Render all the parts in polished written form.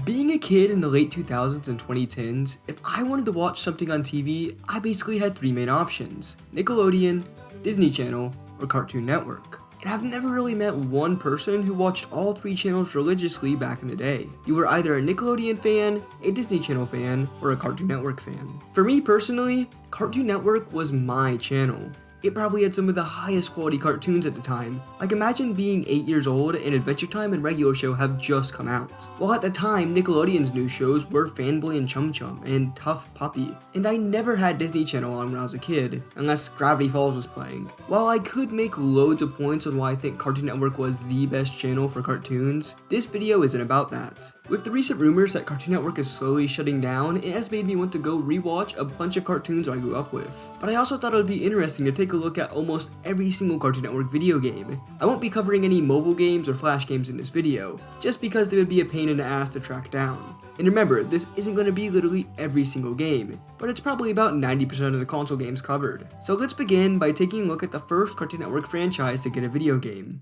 Being a kid in the late 2000s and 2010s, if I wanted to watch something on TV, I basically had three main options: Nickelodeon, Disney Channel, or Cartoon Network. And I've never really met one person who watched all three channels religiously back in the day. You were either a Nickelodeon fan, a Disney Channel fan, or a Cartoon Network fan. For me personally, Cartoon Network was my channel. It probably had some of the highest quality cartoons at the time. Like, imagine being 8 years old and Adventure Time and Regular Show have just come out. While at the time, Nickelodeon's new shows were Fanboy and Chum Chum and Tough Puppy. And I never had Disney Channel on when I was a kid, unless Gravity Falls was playing. While I could make loads of points on why I think Cartoon Network was the best channel for cartoons, this video isn't about that. With the recent rumors that Cartoon Network is slowly shutting down, it has made me want to go rewatch a bunch of cartoons I grew up with. But I also thought it would be interesting to take a look at almost every single Cartoon Network video game. I won't be covering any mobile games or flash games in this video, just because they would be a pain in the ass to track down. And remember, this isn't going to be literally every single game, but it's probably about 90% of the console games covered. So let's begin by taking a look at the first Cartoon Network franchise to get a video game.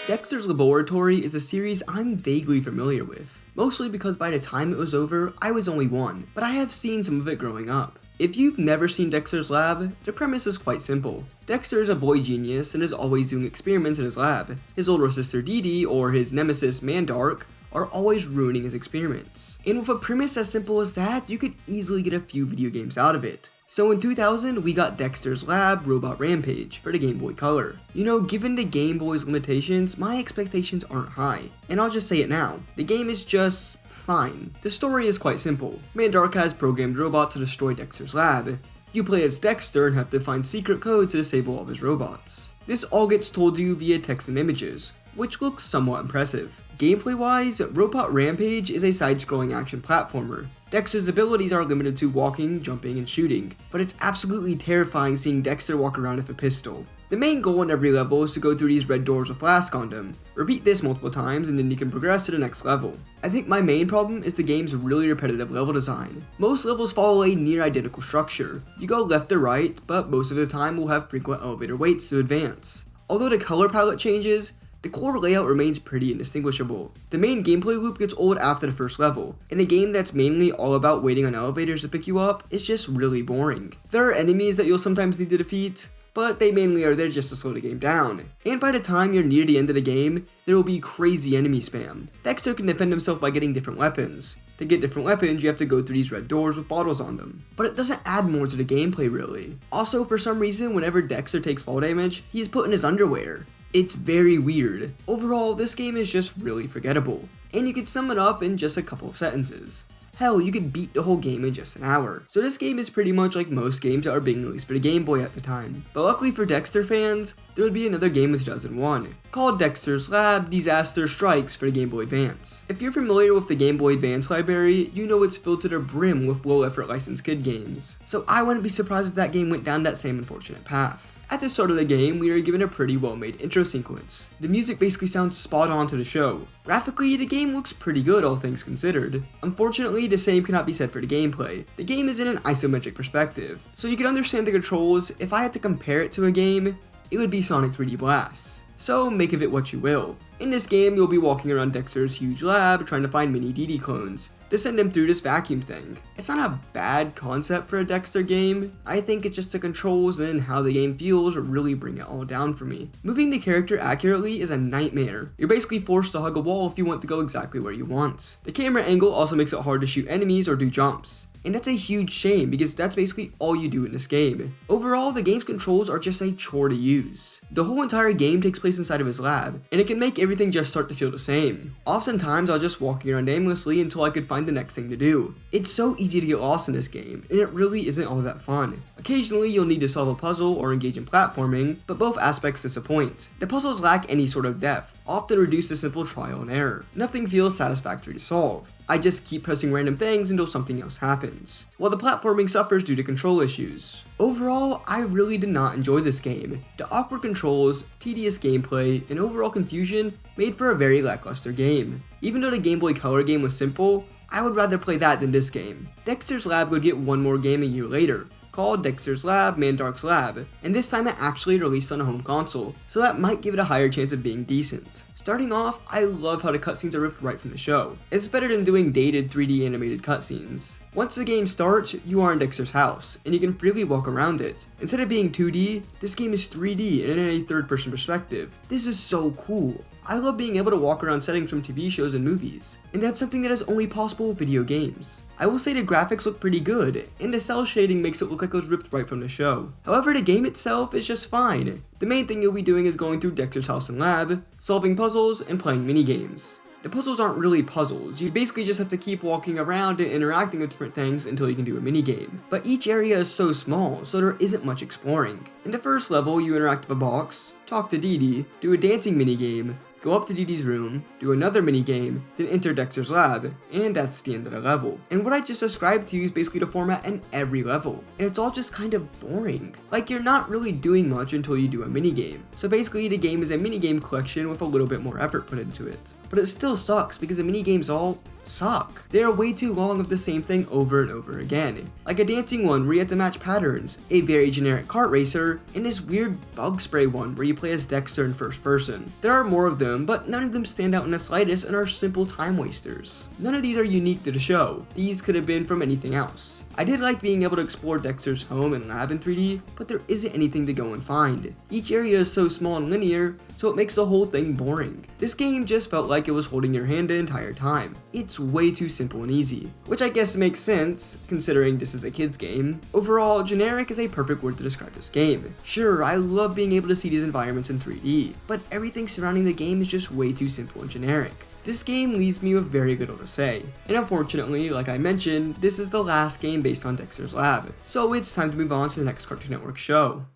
Dexter's Laboratory is a series I'm vaguely familiar with, mostly because by the time it was over, I was only 1, but I have seen some of it growing up. If you've never seen Dexter's Lab, the premise is quite simple. Dexter is a boy genius and is always doing experiments in his lab. His older sister Dee Dee, or his nemesis Mandark, are always ruining his experiments. And with a premise as simple as that, you could easily get a few video games out of it. So in 2000, we got Dexter's Lab Robot Rampage for the Game Boy Color. You know, given the Game Boy's limitations, my expectations aren't high. And I'll just say it now, the game is just fine. The story is quite simple. Mandark has programmed robots to destroy Dexter's lab. You play as Dexter and have to find secret codes to disable all of his robots. This all gets told to you via text and images, which looks somewhat impressive. Gameplay-wise, Robot Rampage is a side-scrolling action platformer. Dexter's abilities are limited to walking, jumping, and shooting, but it's absolutely terrifying seeing Dexter walk around with a pistol. The main goal in every level is to go through these red doors with flask on them. Repeat this multiple times and then you can progress to the next level. I think my main problem is the game's really repetitive level design. Most levels follow a near identical structure. You go left to right, but most of the time will have frequent elevator waits to advance. Although the color palette changes, the core layout remains pretty indistinguishable. The main gameplay loop gets old after the first level, and a game that's mainly all about waiting on elevators to pick you up is just really boring. There are enemies that you'll sometimes need to defeat, but they mainly are there just to slow the game down. And by the time you're near the end of the game, there will be crazy enemy spam. Dexter can defend himself by getting different weapons. To get different weapons, you have to go through these red doors with bottles on them. But it doesn't add more to the gameplay really. Also, for some reason, whenever Dexter takes fall damage, he's put in his underwear. It's very weird. Overall, this game is just really forgettable, and you could sum it up in just a couple of sentences. Hell, you could beat the whole game in just an hour. So this game is pretty much like most games that are being released for the Game Boy at the time. But luckily for Dexter fans, there would be another game in 2001, called Dexter's Lab Disaster Strikes for the Game Boy Advance. If you're familiar with the Game Boy Advance library, you know it's filled to the brim with low-effort licensed kid games. So I wouldn't be surprised if that game went down that same unfortunate path. At the start of the game, we are given a pretty well-made intro sequence. The music basically sounds spot on to the show. Graphically, the game looks pretty good, all things considered. Unfortunately, the same cannot be said for the gameplay. The game is in an isometric perspective, so you can understand the controls. If I had to compare it to a game, it would be Sonic 3D Blast. So make of it what you will. In this game, you'll be walking around Dexter's huge lab trying to find mini Dee Dee clones to send him through this vacuum thing. It's not a bad concept for a Dexter game. I think it's just the controls and how the game feels really bring it all down for me. Moving the character accurately is a nightmare. You're basically forced to hug a wall if you want to go exactly where you want. The camera angle also makes it hard to shoot enemies or do jumps. And that's a huge shame because that's basically all you do in this game. Overall, the game's controls are just a chore to use. The whole entire game takes place inside of his lab, and it can make everything just start to feel the same. Oftentimes, I was just walking around aimlessly until I could find the next thing to do. It's so easy to get lost in this game, and it really isn't all that fun. Occasionally, you'll need to solve a puzzle or engage in platforming, but both aspects disappoint. The puzzles lack any sort of depth, often reduced to simple trial and error. Nothing feels satisfactory to solve. I just keep pressing random things until something else happens, while the platforming suffers due to control issues. Overall, I really did not enjoy this game. The awkward controls, tedious gameplay, and overall confusion made for a very lackluster game. Even though the Game Boy Color game was simple, I would rather play that than this game. Dexter's Lab would get one more game a year later, called Dexter's Lab, Mandark's Lab, and this time it actually released on a home console, so that might give it a higher chance of being decent. Starting off, I love how the cutscenes are ripped right from the show. It's better than doing dated 3D animated cutscenes. Once the game starts, you are in Dexter's house, and you can freely walk around it. Instead of being 2D, this game is 3D and in a third-person perspective. This is so cool. I love being able to walk around settings from TV shows and movies, and that's something that is only possible with video games. I will say the graphics look pretty good, and the cell shading makes it look like it was ripped right from the show. However, the game itself is just fine. The main thing you'll be doing is going through Dexter's house and lab, solving puzzles, and playing minigames. The puzzles aren't really puzzles, you basically just have to keep walking around and interacting with different things until you can do a minigame. But each area is so small, so there isn't much exploring. In the first level, you interact with a box, talk to Eddy, do a dancing minigame, go up to Eddy's room, do another minigame, then enter Dexter's lab, and that's the end of the level. And what I just described to you is basically the format in every level, and it's all just kind of boring. Like, you're not really doing much until you do a minigame. So basically the game is a minigame collection with a little bit more effort put into it. But it still sucks because the minigames all suck. They are way too long of the same thing over and over again. Like a dancing one where you have to match patterns, a very generic kart racer, and this weird bug spray one where you play as Dexter in first person. There are more of them, but none of them stand out in the slightest and are simple time wasters. None of these are unique to the show. These could have been from anything else. I did like being able to explore Dexter's home and lab in 3D, but there isn't anything to go and find. Each area is so small and linear, so it makes the whole thing boring. This game just felt like it was holding your hand the entire time. It's way too simple and easy, which I guess makes sense, considering this is a kid's game. Overall, generic is a perfect word to describe this game. Sure, I love being able to see these environments in 3D, but everything surrounding the game is just way too simple and generic. This game leaves me with very little to say, and unfortunately, like I mentioned, this is the last game based on Dexter's Lab, so it's time to move on to the next Cartoon Network show.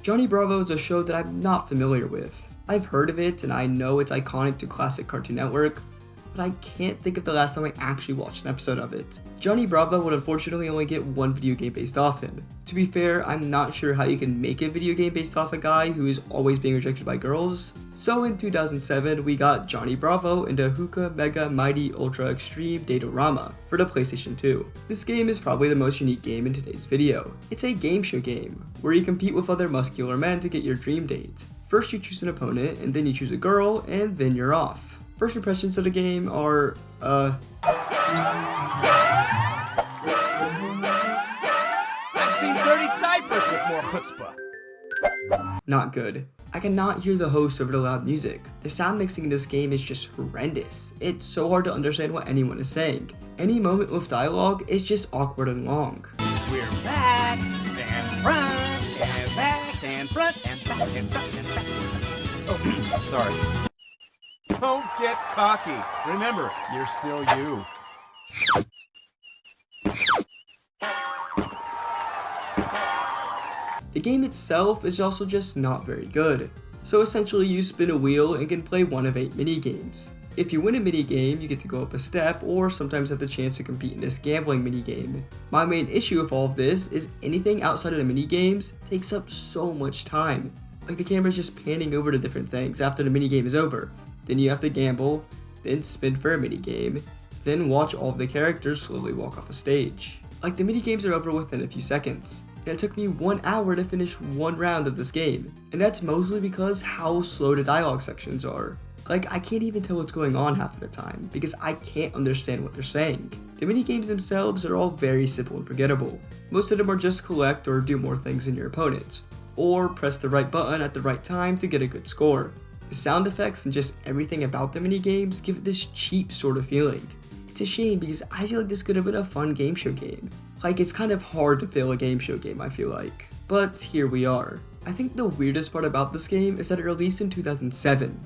Johnny Bravo is a show that I'm not familiar with. I've heard of it and I know it's iconic to classic Cartoon Network, but I can't think of the last time I actually watched an episode of it. Johnny Bravo would unfortunately only get one video game based off him. To be fair, I'm not sure how you can make a video game based off a guy who is always being rejected by girls. So in 2007, we got Johnny Bravo into Hookah Mega Mighty Ultra Extreme Datorama for the PlayStation 2. This game is probably the most unique game in today's video. It's a game show game, where you compete with other muscular men to get your dream date. First you choose an opponent, and then you choose a girl, and then you're off. First impressions of the game are, I've seen dirty diapers with more chutzpah. Not good. I cannot hear the host over the loud music. The sound mixing in this game is just horrendous. It's so hard to understand what anyone is saying. Any moment with dialogue is just awkward and long. We're back and front and back and front and back and front and back. Oh, sorry. Don't get cocky. Remember, you're still you. The game itself is also just not very good. So essentially you spin a wheel and can play one of 8 minigames. If you win a minigame, you get to go up a step or sometimes have the chance to compete in this gambling minigame. My main issue with all of this is anything outside of the minigames takes up so much time. Like the camera's just panning over to different things after the minigame is over. Then you have to gamble, then spin for a minigame, then watch all of the characters slowly walk off a stage. Like the minigames are over within a few seconds. And it took me 1 hour to finish one round of this game. And that's mostly because how slow the dialogue sections are. Like, I can't even tell what's going on half of the time, because I can't understand what they're saying. The minigames themselves are all very simple and forgettable. Most of them are just collect or do more things than your opponent, or press the right button at the right time to get a good score. The sound effects and just everything about the minigames give it this cheap sort of feeling. It's a shame because I feel like this could have been a fun game show game. Like, it's kind of hard to fail a game show game, I feel like. But here we are. I think the weirdest part about this game is that it released in 2007.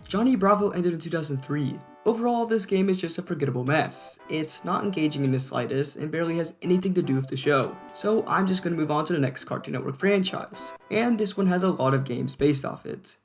Johnny Bravo ended in 2003. Overall, this game is just a forgettable mess. It's not engaging in the slightest and barely has anything to do with the show. So I'm just going to move on to the next Cartoon Network franchise. And this one has a lot of games based off it.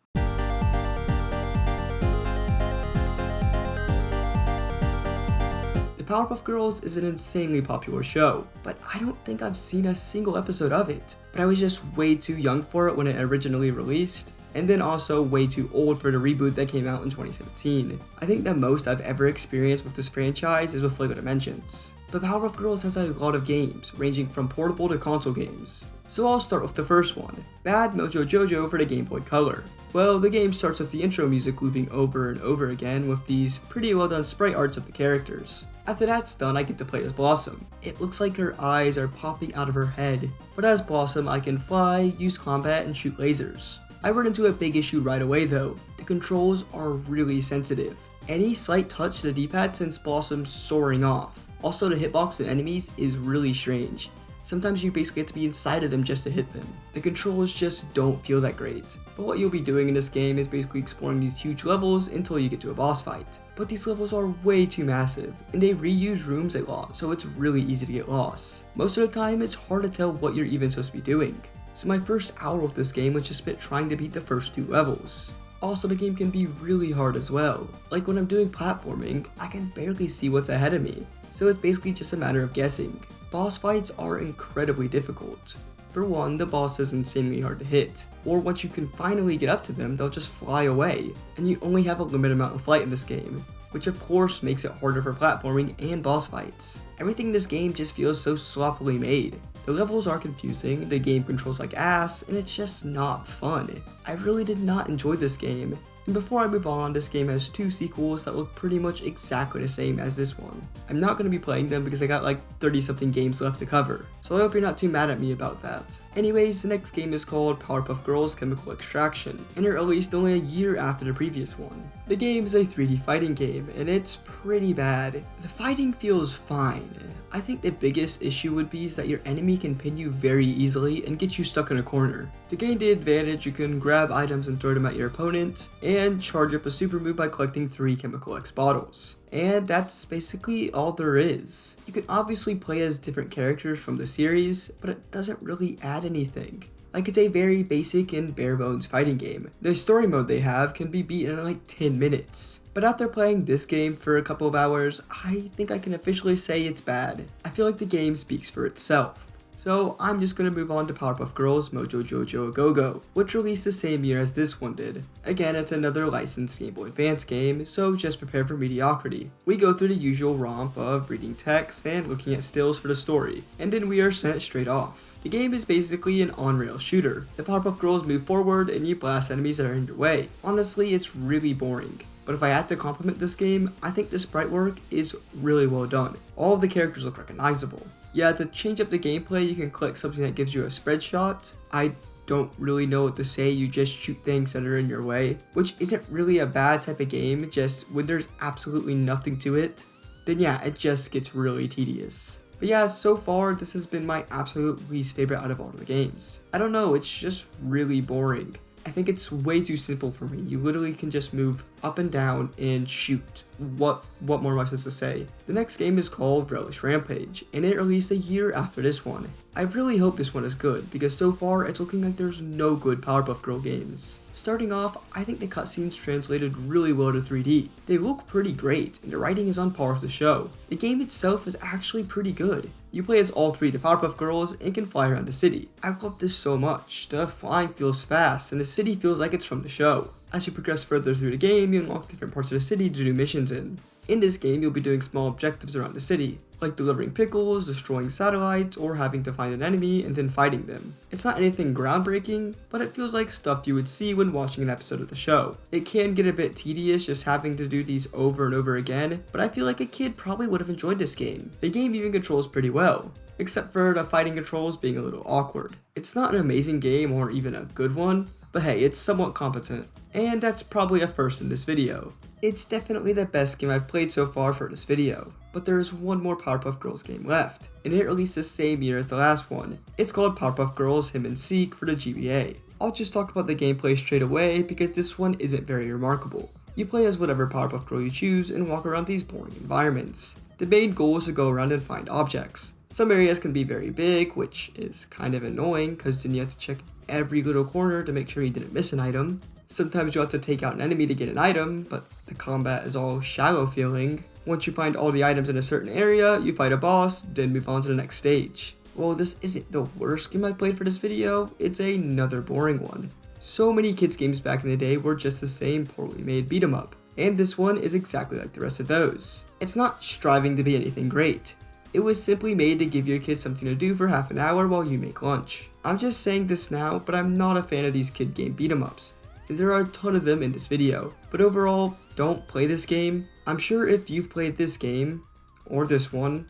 Powerpuff Girls is an insanely popular show, but I don't think I've seen a single episode of it. But I was just way too young for it when it originally released, and then also way too old for the reboot that came out in 2017. I think the most I've ever experienced with this franchise is with LEGO Dimensions. But Powerpuff Girls has a lot of games, ranging from portable to console games. So I'll start with the first one, Bad Mojo Jojo for the Game Boy Color. Well, the game starts with the intro music looping over and over again with these pretty well done sprite arts of the characters. After that's done, I get to play as Blossom. It looks like her eyes are popping out of her head, but as Blossom I can fly, use combat, and shoot lasers. I run into a big issue right away though. The controls are really sensitive. Any slight touch to the D-pad sends Blossom soaring off. Also, the hitbox on enemies is really strange. Sometimes you basically have to be inside of them just to hit them. The controls just don't feel that great. But what you'll be doing in this game is basically exploring these huge levels until you get to a boss fight. But these levels are way too massive, and they reuse rooms a lot, so it's really easy to get lost. Most of the time, it's hard to tell what you're even supposed to be doing. So my first hour of this game was just spent trying to beat the first 2 levels. Also, the game can be really hard as well. Like when I'm doing platforming, I can barely see what's ahead of me. So it's basically just a matter of guessing. Boss fights are incredibly difficult. For one, the boss is insanely hard to hit, or once you can finally get up to them, they'll just fly away, and you only have a limited amount of flight in this game, which of course makes it harder for platforming and boss fights. Everything in this game just feels so sloppily made. The levels are confusing, the game controls like ass, and it's just not fun. I really did not enjoy this game. And before I move on, this game has 2 sequels that look pretty much exactly the same as this one. I'm not going to be playing them because I got like 30 something games left to cover, so I hope you're not too mad at me about that. Anyways, the next game is called Powerpuff Girls Chemical Extraction, and it released only a year after the previous one. The game is a 3D fighting game, and it's pretty bad. The fighting feels fine. I think the biggest issue would be is that your enemy can pin you very easily and get you stuck in a corner. To gain the advantage, you can grab items and throw them at your opponent, and charge up a super move by collecting 3 Chemical X bottles. And that's basically all there is. You can obviously play as different characters from the series, but it doesn't really add anything. Like, it's a very basic and bare bones fighting game. The story mode they have can be beaten in like 10 minutes. But after playing this game for a couple of hours, I think I can officially say it's bad. I feel like the game speaks for itself. So I'm just going to move on to Powerpuff Girls Mojo Jojo A Go-Go, which released the same year as this one did. Again, it's another licensed Game Boy Advance game, so just prepare for mediocrity. We go through the usual romp of reading text and looking at stills for the story, and then we are sent straight off. The game is basically an on-rail shooter. The Powerpuff Girls move forward and you blast enemies that are in your way. Honestly, it's really boring. But if I had to compliment this game, I think the sprite work is really well done. All of the characters look recognizable. Yeah, to change up the gameplay, you can click something that gives you a spread shot. I don't really know what to say, you just shoot things that are in your way, which isn't really a bad type of game, just when there's absolutely nothing to it, then yeah, it just gets really tedious. But yeah, so far, this has been my absolute least favorite out of all of the games. I don't know, it's just really boring. I think it's way too simple for me. You literally can just move up and down and shoot. What more am I supposed to say? The next game is called Relish Rampage, and it released a year after this one. I really hope this one is good, because so far it's looking like there's no good Powerpuff Girl games. Starting off, I think the cutscenes translated really well to 3D. They look pretty great, and the writing is on par with the show. The game itself is actually pretty good. You play as all 3 the Powerpuff Girls and can fly around the city. I love this so much. The flying feels fast, and the city feels like it's from the show. As you progress further through the game, you unlock different parts of the city to do missions in. In this game, you'll be doing small objectives around the city, like delivering pickles, destroying satellites, or having to find an enemy and then fighting them. It's not anything groundbreaking, but it feels like stuff you would see when watching an episode of the show. It can get a bit tedious just having to do these over and over again, but I feel like a kid probably would have enjoyed this game. The game even controls pretty well, except for the fighting controls being a little awkward. It's not an amazing game or even a good one, but hey, it's somewhat competent. And that's probably a first in this video. It's definitely the best game I've played so far for this video, but there is one more Powerpuff Girls game left, and it released the same year as the last one. It's called Powerpuff Girls Him and Seek for the GBA. I'll just talk about the gameplay straight away because this one isn't very remarkable. You play as whatever Powerpuff Girl you choose and walk around these boring environments. The main goal is to go around and find objects. Some areas can be very big, which is kind of annoying because then you have to check every little corner to make sure you didn't miss an item. Sometimes you'll have to take out an enemy to get an item, but the combat is all shallow feeling. Once you find all the items in a certain area, you fight a boss, then move on to the next stage. Well, this isn't the worst game I played for this video, it's another boring one. So many kids games back in the day were just the same poorly made beat 'em up, and this one is exactly like the rest of those. It's not striving to be anything great. It was simply made to give your kids something to do for half an hour while you make lunch. I'm just saying this now, but I'm not a fan of these kid game beat 'em ups. There are a ton of them in this video, but overall, don't play this game. I'm sure if you've played this game, or this one,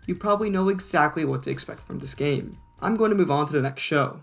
you probably know exactly what to expect from this game. I'm going to move on to the next show.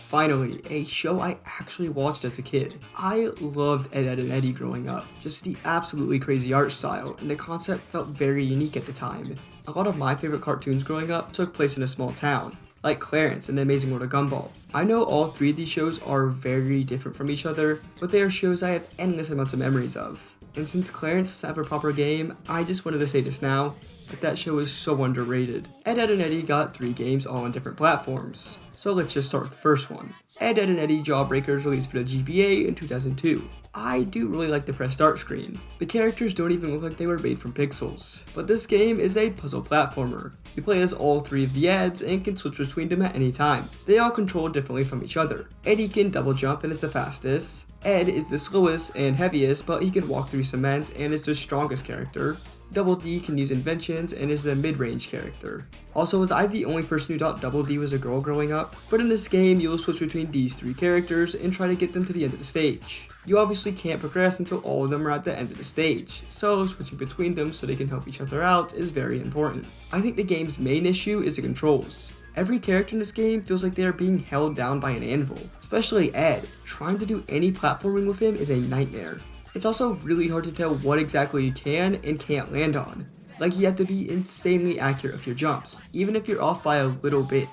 Finally, a show I actually watched as a kid. I loved Ed, and Eddy growing up. Just the absolutely crazy art style, and the concept felt very unique at the time. A lot of my favorite cartoons growing up took place in a small town, like Clarence and The Amazing World of Gumball. I know all three of these shows are very different from each other, but they are shows I have endless amounts of memories of. And since Clarence doesn't have a proper game, I just wanted to say this now, that show is so underrated. Ed, and Eddy got 3 games all on different platforms. So let's just start with the first one. Ed, and Eddy Jawbreakers released for the GBA in 2002. I do really like the press start screen. The characters don't even look like they were made from pixels. But this game is a puzzle platformer. You play as all 3 of the Eds and can switch between them at any time. They all control differently from each other. Eddy can double jump and is the fastest. Ed is the slowest and heaviest, but he can walk through cement and is the strongest character. Double D can use inventions and is the mid-range character. Also, was I the only person who thought Double D was a girl growing up? But in this game, you will switch between these 3 characters and try to get them to the end of the stage. You obviously can't progress until all of them are at the end of the stage, so switching between them so they can help each other out is very important. I think the game's main issue is the controls. Every character in this game feels like they are being held down by an anvil, especially Ed. Trying to do any platforming with him is a nightmare. It's also really hard to tell what exactly you can and can't land on. Like, you have to be insanely accurate with your jumps, even if you're off by a little bit.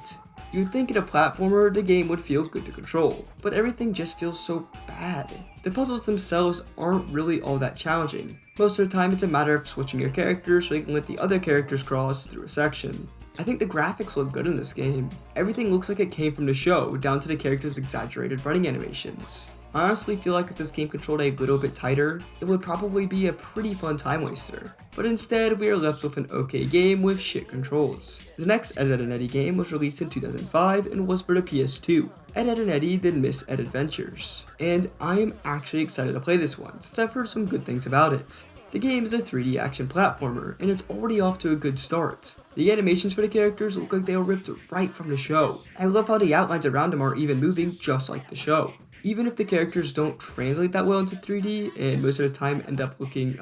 You'd think in a platformer the game would feel good to control, but everything just feels so bad. The puzzles themselves aren't really all that challenging. Most of the time it's a matter of switching your characters so you can let the other characters cross through a section. I think the graphics look good in this game. Everything looks like it came from the show, down to the characters' exaggerated running animations. I honestly feel like if this game controlled a little bit tighter, it would probably be a pretty fun time waster. But instead, we are left with an okay game with shit controls. The next Ed, and Eddy game was released in 2005 and was for the PS2. Ed, and Eddy then Miss Ed Adventures. And I am actually excited to play this one, since I've heard some good things about it. The game is a 3D action platformer, and it's already off to a good start. The animations for the characters look like they were ripped right from the show. I love how the outlines around them are even moving just like the show. Even if the characters don't translate that well into 3D, and most of the time end up looking,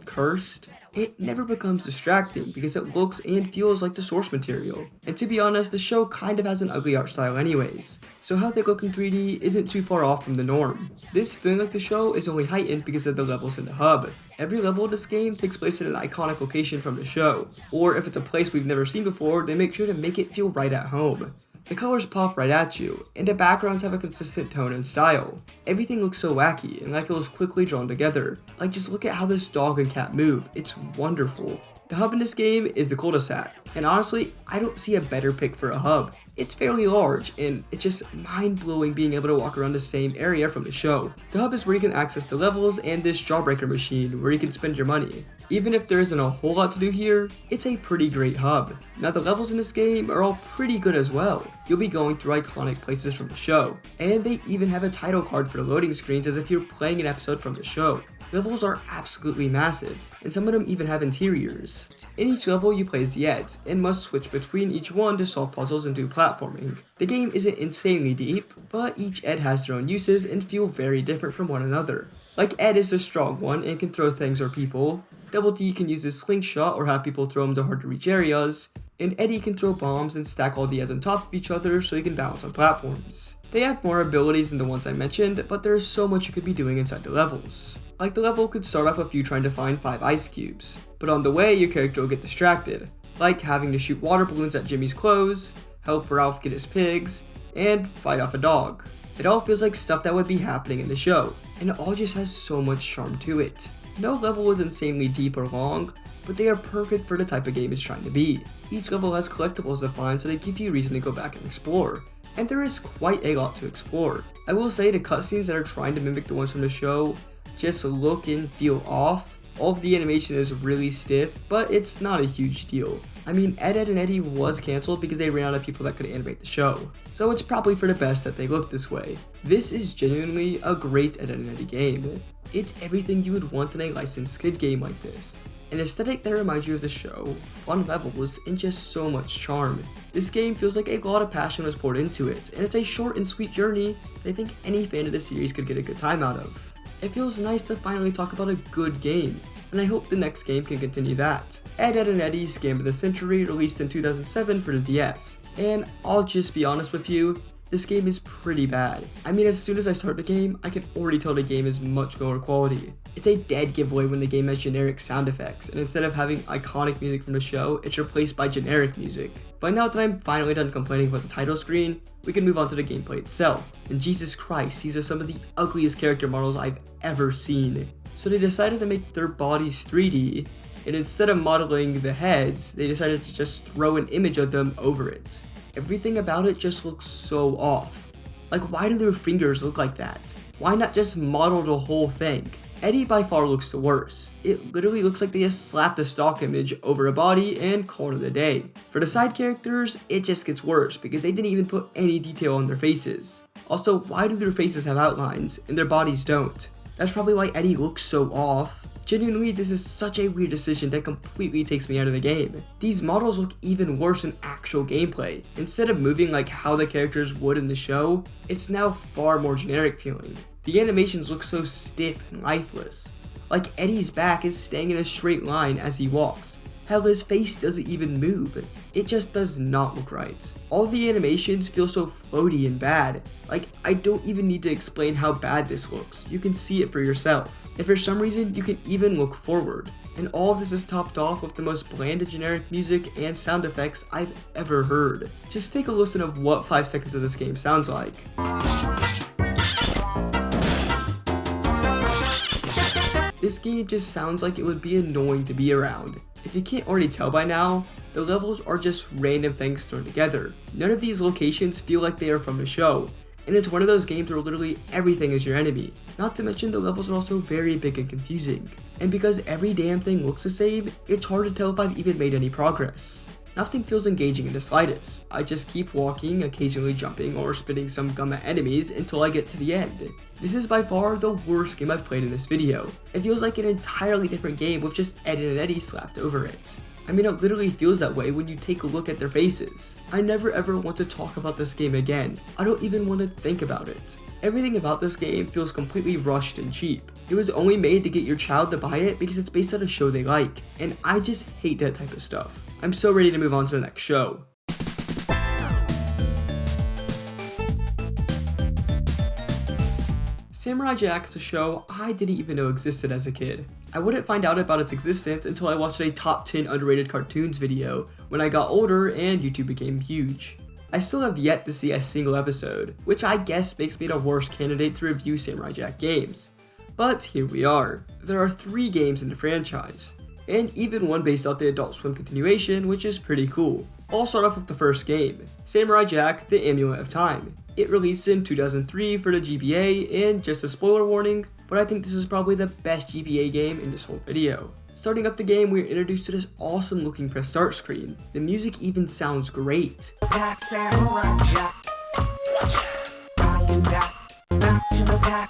cursed, it never becomes distracting because it looks and feels like the source material. And to be honest, the show kind of has an ugly art style anyways, so how they look in 3D isn't too far off from the norm. This feeling like the show is only heightened because of the levels in the hub. Every level of this game takes place in an iconic location from the show, or if it's a place we've never seen before, they make sure to make it feel right at home. The colors pop right at you, and the backgrounds have a consistent tone and style. Everything looks so wacky and like it was quickly drawn together. Like, just look at how this dog and cat move, it's wonderful. The hub in this game is the cul-de-sac, and honestly, I don't see a better pick for a hub. It's fairly large, and it's just mind-blowing being able to walk around the same area from the show. The hub is where you can access the levels and this Jawbreaker machine where you can spend your money. Even if there isn't a whole lot to do here, it's a pretty great hub. Now the levels in this game are all pretty good as well. You'll be going through iconic places from the show, and they even have a title card for the loading screens as if you're playing an episode from the show. Levels are absolutely massive, and some of them even have interiors. In each level you play as the Eds, and must switch between each one to solve puzzles and do platforming. The game isn't insanely deep, but each Ed has their own uses and feel very different from one another. Like, Ed is the strong one and can throw things or people. Double D can use his slingshot or have people throw him to hard to reach areas, and Eddy can throw bombs and stack all the Eds on top of each other so he can balance on platforms. They have more abilities than the ones I mentioned, but there is so much you could be doing inside the levels. Like, the level could start off with you trying to find 5 ice cubes, but on the way your character will get distracted, like having to shoot water balloons at Jimmy's clothes, help Ralph get his pigs, and fight off a dog. It all feels like stuff that would be happening in the show, and it all just has so much charm to it. No level is insanely deep or long, but they are perfect for the type of game it's trying to be. Each level has collectibles to find, so they give you a reason to go back and explore. And there is quite a lot to explore. I will say the cutscenes that are trying to mimic the ones from the show just look and feel off. All of the animation is really stiff, but it's not a huge deal. I mean, Ed, Edd and Eddy was cancelled because they ran out of people that could animate the show, so it's probably for the best that they look this way. This is genuinely a great Ed, Edd and Eddy game. It's everything you would want in a licensed kid game like this. An aesthetic that reminds you of the show, fun levels, and just so much charm. This game feels like a lot of passion was poured into it, and it's a short and sweet journey that I think any fan of the series could get a good time out of. It feels nice to finally talk about a good game, and I hope the next game can continue that. Ed, Edd and Eddy's Game of the Century released in 2007 for the DS, and I'll just be honest with you, this game is pretty bad. I mean, as soon as I start the game, I can already tell the game is much lower quality. It's a dead giveaway when the game has generic sound effects, and instead of having iconic music from the show, it's replaced by generic music. But now that I'm finally done complaining about the title screen, we can move on to the gameplay itself. And Jesus Christ, these are some of the ugliest character models I've ever seen. So they decided to make their bodies 3D, and instead of modeling the heads, they decided to just throw an image of them over it. Everything about it just looks so off. Like, why do their fingers look like that? Why not just model the whole thing? Eddy by far looks the worst. It literally looks like they just slapped a stock image over a body and called it a day. For the side characters, it just gets worse because they didn't even put any detail on their faces. Also, why do their faces have outlines and their bodies don't? That's probably why Eddy looks so off. Genuinely, this is such a weird decision that completely takes me out of the game. These models look even worse in actual gameplay. Instead of moving like how the characters would in the show, it's now far more generic feeling. The animations look so stiff and lifeless. Like Eddy's back is staying in a straight line as he walks. Hell, his face doesn't even move. It just does not look right. All the animations feel so floaty and bad. Like, I don't even need to explain how bad this looks. You can see it for yourself. And for some reason, you can even look forward. And all of this is topped off with the most bland and generic music and sound effects I've ever heard. Just take a listen of what 5 seconds of this game sounds like. This game just sounds like it would be annoying to be around. If you can't already tell by now, the levels are just random things thrown together. None of these locations feel like they are from the show, and it's one of those games where literally everything is your enemy. Not to mention the levels are also very big and confusing. And because every damn thing looks the same, it's hard to tell if I've even made any progress. Nothing feels engaging in the slightest. I just keep walking, occasionally jumping or spitting some gum at enemies until I get to the end. This is by far the worst game I've played in this video. It feels like an entirely different game with just Ed and Eddy slapped over it. I mean, it literally feels that way when you take a look at their faces. I never ever want to talk about this game again. I don't even want to think about it. Everything about this game feels completely rushed and cheap. It was only made to get your child to buy it because it's based on a show they like, and I just hate that type of stuff. I'm so ready to move on to the next show. Samurai Jack is a show I didn't even know existed as a kid. I wouldn't find out about its existence until I watched a top 10 underrated cartoons video when I got older and YouTube became huge. I still have yet to see a single episode, which I guess makes me the worst candidate to review Samurai Jack games. But here we are. There are 3 games in the franchise, and even one based off the Adult Swim continuation, which is pretty cool. I'll start off with the first game, Samurai Jack: The Amulet of Time. It released in 2003 for the GBA, and just a spoiler warning, but I think this is probably the best GBA game in this whole video. Starting up the game, we are introduced to this awesome looking press start screen. The music even sounds great.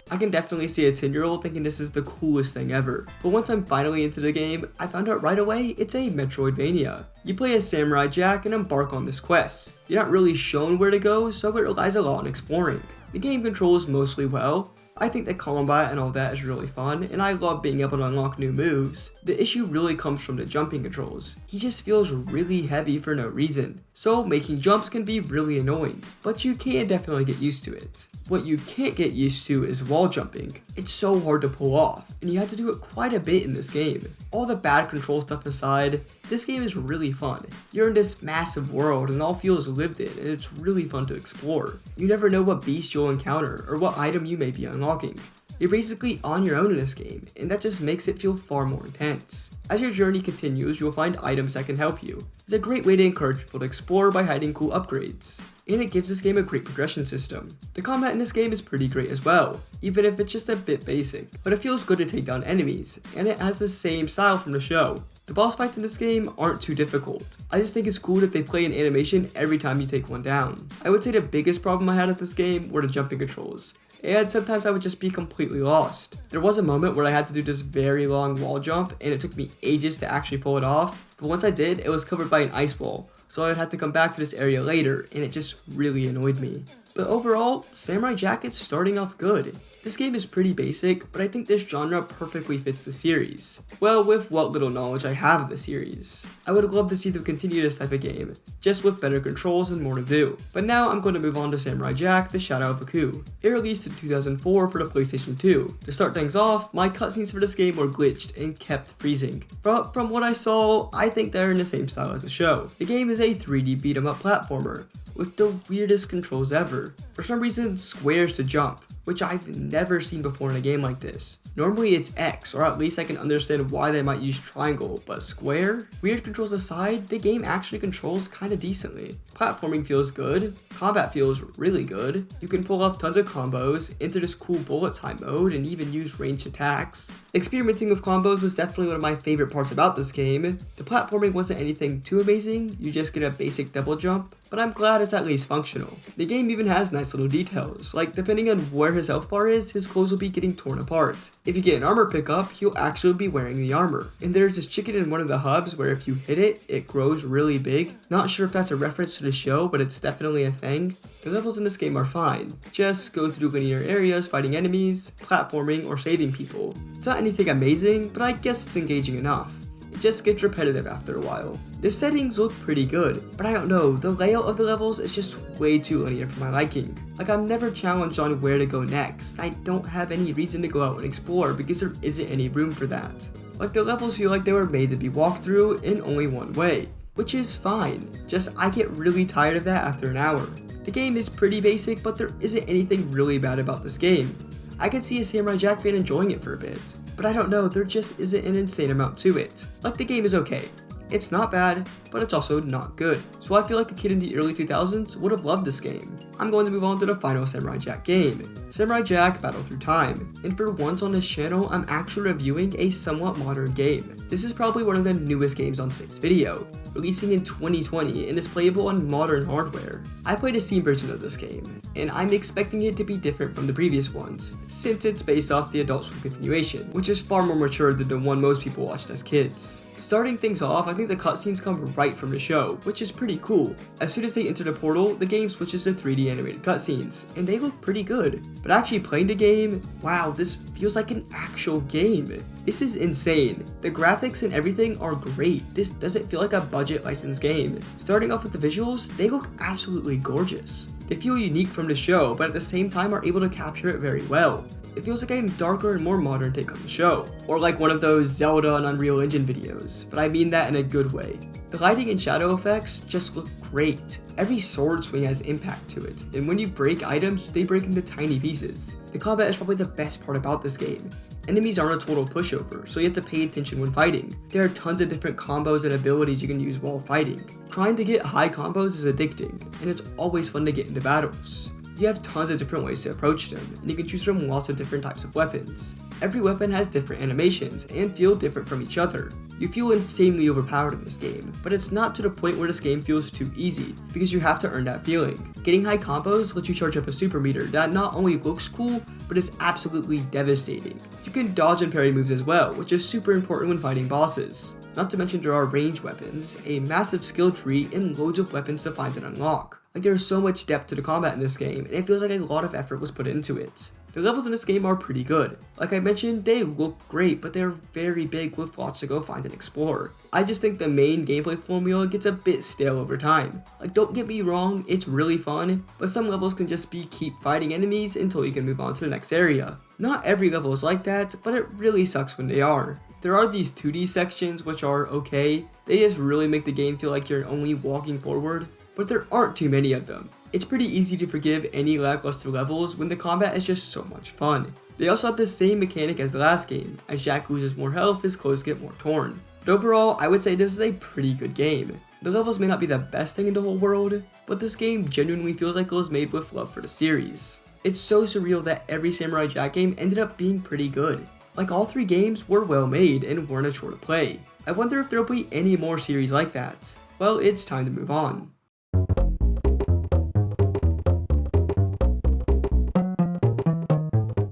I can definitely see a 10-year-old thinking this is the coolest thing ever, but once I'm finally into the game, I found out right away it's a Metroidvania. You play as Samurai Jack and embark on this quest. You're not really shown where to go, so it relies a lot on exploring. The game controls mostly well. I think that combat and all that is really fun, and I love being able to unlock new moves. The issue really comes from the jumping controls. He just feels really heavy for no reason, so making jumps can be really annoying, but you can definitely get used to it. What you can't get used to is wall jumping. It's so hard to pull off, and you have to do it quite a bit in this game. All the bad control stuff aside, this game is really fun. You're in this massive world and all feels lived in, and it's really fun to explore. You never know what beast you'll encounter or what item you may be unlocking. You're basically on your own in this game, and that just makes it feel far more intense. As your journey continues, you'll find items that can help you. It's a great way to encourage people to explore by hiding cool upgrades. And it gives this game a great progression system. The combat in this game is pretty great as well, even if it's just a bit basic, but it feels good to take down enemies, and it has the same style from the show. The boss fights in this game aren't too difficult. I just think it's cool that they play an animation every time you take one down. I would say the biggest problem I had with this game were the jumping controls, and sometimes I would just be completely lost. There was a moment where I had to do this very long wall jump and it took me ages to actually pull it off, but once I did, it was covered by an ice wall, so I would have to come back to this area later and it just really annoyed me. But overall, Samurai Jack is starting off good. This game is pretty basic, but I think this genre perfectly fits the series. Well, with what little knowledge I have of the series. I would love to see them continue this type of game, just with better controls and more to do. But now I'm going to move on to Samurai Jack, The Shadow of a Coup. It released in 2004 for the PlayStation 2. To start things off, my cutscenes for this game were glitched and kept freezing. But from what I saw, I think they're in the same style as the show. The game is a 3D beat-em-up platformer, with the weirdest controls ever. For some reason, squares to jump, which I've never seen before in a game like this. Normally it's X, or at least I can understand why they might use triangle, but square? Weird controls aside, the game actually controls kinda decently. Platforming feels good, combat feels really good, you can pull off tons of combos, enter this cool bullet time mode, and even use ranged attacks. Experimenting with combos was definitely one of my favorite parts about this game. The platforming wasn't anything too amazing, you just get a basic double jump, but I'm glad it's at least functional. The game even has nice little details, like depending on where his health bar is, his clothes will be getting torn apart. If you get an armor pickup, he'll actually be wearing the armor. And there's this chicken in one of the hubs where if you hit it, it grows really big. Not sure if that's a reference to the show, but it's definitely a thing. The levels in this game are fine. Just go through linear areas fighting enemies, platforming, or saving people. It's not anything amazing, but I guess it's engaging enough. It just gets repetitive after a while. The settings look pretty good, but I don't know, the layout of the levels is just way too linear for my liking. Like I'm never challenged on where to go next, I don't have any reason to go out and explore because there isn't any room for that. Like the levels feel like they were made to be walked through in only one way, which is fine, just I get really tired of that after an hour. The game is pretty basic, but there isn't anything really bad about this game. I could see a Samurai Jack fan enjoying it for a bit, but I don't know, there just isn't an insane amount to it. Like the game is okay. It's not bad, but it's also not good. So I feel like a kid in the early 2000s would have loved this game. I'm going to move on to the final Samurai Jack game, Samurai Jack Battle Through Time. And for once on this channel, I'm actually reviewing a somewhat modern game. This is probably one of the newest games on today's video, releasing in 2020 and is playable on modern hardware. I played a Steam version of this game, and I'm expecting it to be different from the previous ones, since it's based off the Adult Swim continuation, which is far more mature than the one most people watched as kids. Starting things off, I think the cutscenes come right from the show, which is pretty cool. As soon as they enter the portal, the game switches to 3D animated cutscenes, and they look pretty good. But actually playing the game, wow, this feels like an actual game. This is insane. The graphics and everything are great. This doesn't feel like a budget licensed game. Starting off with the visuals, they look absolutely gorgeous. They feel unique from the show, but at the same time are able to capture it very well. It feels like a darker and more modern take on the show, or like one of those Zelda and Unreal Engine videos, but I mean that in a good way. The lighting and shadow effects just look great. Every sword swing has impact to it, and when you break items, they break into tiny pieces. The combat is probably the best part about this game. Enemies aren't a total pushover, so you have to pay attention when fighting. There are tons of different combos and abilities you can use while fighting. Trying to get high combos is addicting, and it's always fun to get into battles. You have tons of different ways to approach them, and you can choose from lots of different types of weapons. Every weapon has different animations, and feel different from each other. You feel insanely overpowered in this game, but it's not to the point where this game feels too easy, because you have to earn that feeling. Getting high combos lets you charge up a super meter that not only looks cool, but is absolutely devastating. You can dodge and parry moves as well, which is super important when fighting bosses. Not to mention there are ranged weapons, a massive skill tree, and loads of weapons to find and unlock. Like there's so much depth to the combat in this game, and it feels like a lot of effort was put into it. The levels in this game are pretty good. Like I mentioned, they look great, but they're very big with lots to go find and explore. I just think the main gameplay formula gets a bit stale over time. Like don't get me wrong, it's really fun, but some levels can just be keep fighting enemies until you can move on to the next area. Not every level is like that, but it really sucks when they are. There are these 2D sections which are okay, they just really make the game feel like you're only walking forward, but there aren't too many of them. It's pretty easy to forgive any lackluster levels when the combat is just so much fun. They also have the same mechanic as the last game, as Jack loses more health, his clothes get more torn. But overall, I would say this is a pretty good game. The levels may not be the best thing in the whole world, but this game genuinely feels like it was made with love for the series. It's so surreal that every Samurai Jack game ended up being pretty good. Like all three games were well made and weren't a chore to play. I wonder if there'll be any more series like that. Well, it's time to move on.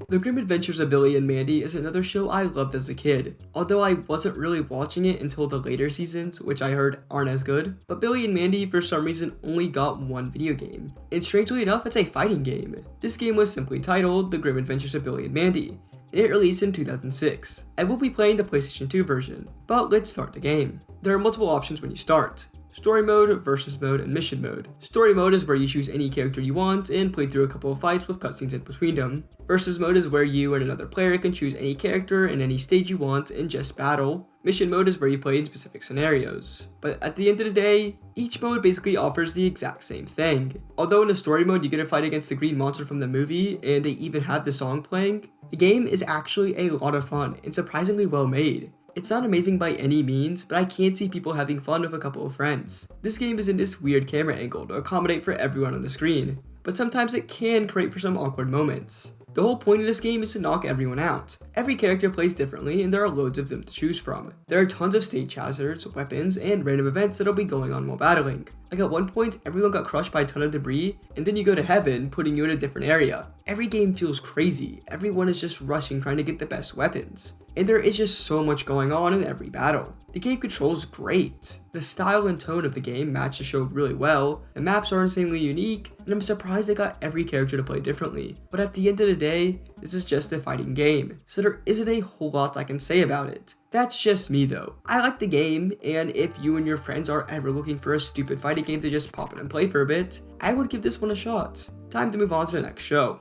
The Grim Adventures of Billy and Mandy is another show I loved as a kid, although I wasn't really watching it until the later seasons, which I heard aren't as good. But Billy and Mandy for some reason only got one video game, and strangely enough it's a fighting game. This game was simply titled The Grim Adventures of Billy and Mandy, and it released in 2006. I will be playing the PlayStation 2 version, but let's start the game. There are multiple options when you start. Story mode, versus mode, and mission mode. Story mode is where you choose any character you want and play through a couple of fights with cutscenes in between them. Versus mode is where you and another player can choose any character in any stage you want and just battle. Mission mode is where you play in specific scenarios. But at the end of the day, each mode basically offers the exact same thing. Although in the story mode you get to fight against the green monster from the movie and they even have the song playing, the game is actually a lot of fun and surprisingly well made. It's not amazing by any means, but I can see people having fun with a couple of friends. This game is in this weird camera angle to accommodate for everyone on the screen, but sometimes it can create for some awkward moments. The whole point of this game is to knock everyone out. Every character plays differently and there are loads of them to choose from. There are tons of stage hazards, weapons, and random events that'll be going on while battling. Like at one point, everyone got crushed by a ton of debris, and then you go to heaven, putting you in a different area. Every game feels crazy. Everyone is just rushing trying to get the best weapons. And there is just so much going on in every battle. The game controls great. The style and tone of the game match the show really well, the maps are insanely unique, and I'm surprised they got every character to play differently. But at the end of the day, this is just a fighting game, so there isn't a whole lot I can say about it. That's just me though. I like the game, and if you and your friends are ever looking for a stupid fighting game to just pop in and play for a bit, I would give this one a shot. Time to move on to the next show.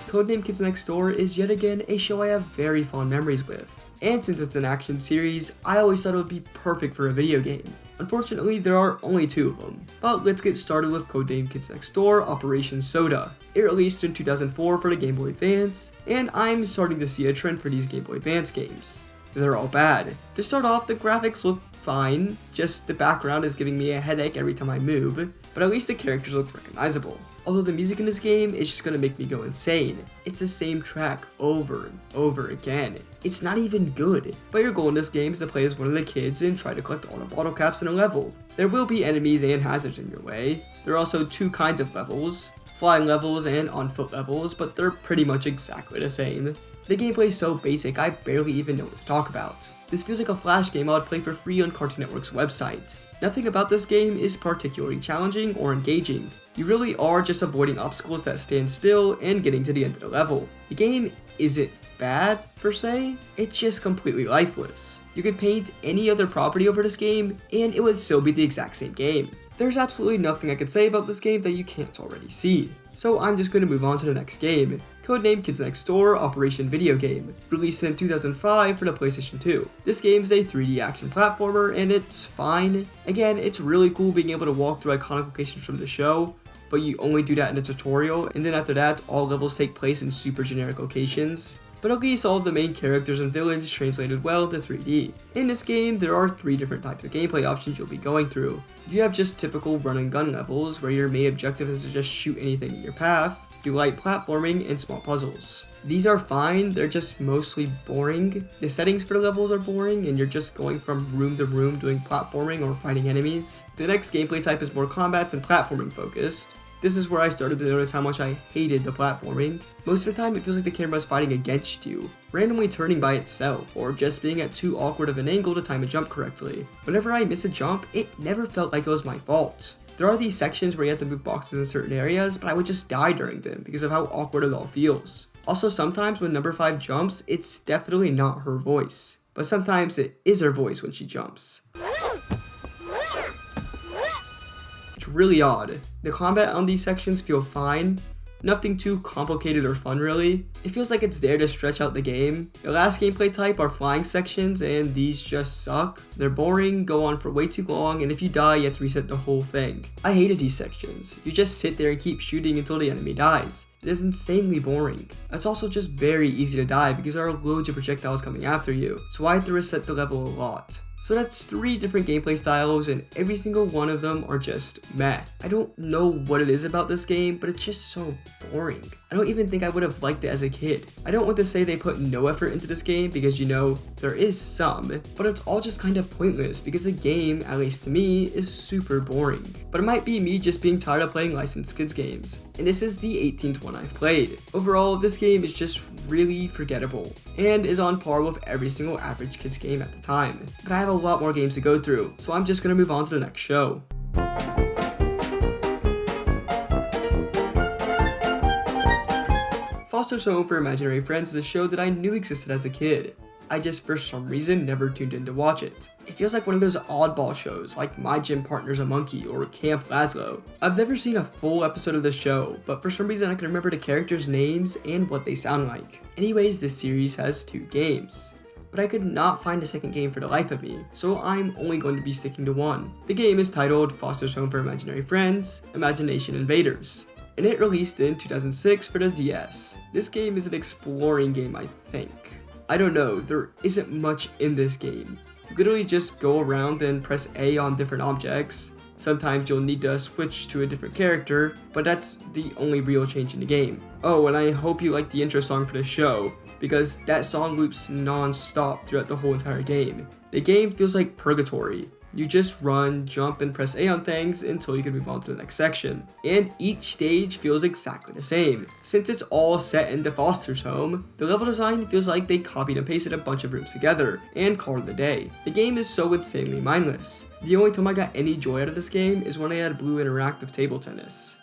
Codename Kids Next Door is yet again a show I have very fond memories with. And since it's an action series, I always thought it would be perfect for a video game. Unfortunately, there are only 2 of them. But let's get started with Codename Kids Next Door Operation Soda. It released in 2004 for the Game Boy Advance, and I'm starting to see a trend for these Game Boy Advance games. They're all bad. To start off, the graphics look fine, just the background is giving me a headache every time I move, but at least the characters look recognizable. Although the music in this game is just gonna make me go insane. It's the same track over and over again. It's not even good. But your goal in this game is to play as one of the kids and try to collect all the bottle caps in a level. There will be enemies and hazards in your way. There are also 2 kinds of levels, flying levels and on foot levels, but they're pretty much exactly the same. The gameplay is so basic I barely even know what to talk about. This feels like a Flash game I would play for free on Cartoon Network's website. Nothing about this game is particularly challenging or engaging. You really are just avoiding obstacles that stand still and getting to the end of the level. The game isn't bad per se, it's just completely lifeless. You could paint any other property over this game and it would still be the exact same game. There's absolutely nothing I could say about this game that you can't already see. So I'm just going to move on to the next game. Codename Kids Next Door Operation Video Game, released in 2005 for the PlayStation 2. This game is a 3D action platformer and it's fine. Again, it's really cool being able to walk through iconic locations from the show, but you only do that in the tutorial, and then after that, all levels take place in super generic locations. But at least all of the main characters and villains translated well to 3D. In this game, there are 3 different types of gameplay options you'll be going through. You have just typical run and gun levels, where your main objective is to just shoot anything in your path, do light platforming, and small puzzles. These are fine, they're just mostly boring. The settings for the levels are boring, and you're just going from room to room doing platforming or fighting enemies. The next gameplay type is more combat and platforming focused. This is where I started to notice how much I hated the platforming. Most of the time it feels like the camera is fighting against you, randomly turning by itself, or just being at too awkward of an angle to time a jump correctly. Whenever I miss a jump, it never felt like it was my fault. There are these sections where you have to move boxes in certain areas, but I would just die during them because of how awkward it all feels. Also, sometimes when number 5 jumps, it's definitely not her voice, but sometimes it is her voice when she jumps. It's really odd. The combat on these sections feel fine, nothing too complicated or fun really. It feels like it's there to stretch out the game. The last gameplay type are flying sections, and these just suck. They're boring, go on for way too long, and if you die you have to reset the whole thing. I hated these sections. You just sit there and keep shooting until the enemy dies. It is insanely boring. It's also just very easy to die because there are loads of projectiles coming after you, so I had to reset the level a lot. So that's 3 different gameplay styles, and every single one of them are just meh. I don't know what it is about this game, but it's just so boring. I don't even think I would have liked it as a kid. I don't want to say they put no effort into this game because there is some, but it's all just kind of pointless because the game, at least to me, is super boring. But it might be me just being tired of playing licensed kids games. And this is the 18th one I've played. Overall, this game is just really forgettable and is on par with every single average kids game at the time. But I have a lot more games to go through, so I'm just gonna move on to the next show. Foster's Home for Imaginary Friends is a show that I knew existed as a kid. I just for some reason never tuned in to watch it. It feels like one of those oddball shows like My Gym Partner's a Monkey or Camp Lazlo. I've never seen a full episode of the show, but for some reason I can remember the characters' names and what they sound like. Anyways, this series has 2 games. But I could not find a second game for the life of me, so I'm only going to be sticking to one. The game is titled Foster's Home for Imaginary Friends, Imagination Invaders, and it released in 2006 for the DS. This game is an exploring game, I think. I don't know, there isn't much in this game. You literally just go around and press A on different objects. Sometimes you'll need to switch to a different character, but that's the only real change in the game. Oh, and I hope you like the intro song for the show, because that song loops non-stop throughout the whole entire game. The game feels like purgatory. You just run, jump, and press A on things until you can move on to the next section. And each stage feels exactly the same. Since it's all set in the Foster's home, the level design feels like they copied and pasted a bunch of rooms together and called it a day. The game is so insanely mindless. The only time I got any joy out of this game is when I had blue interactive table tennis.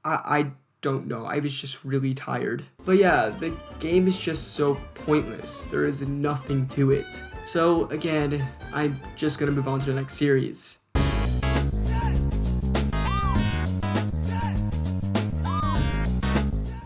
I don't know, I was just really tired. But yeah, the game is just so pointless. There is nothing to it. So again, I'm just gonna move on to the next series.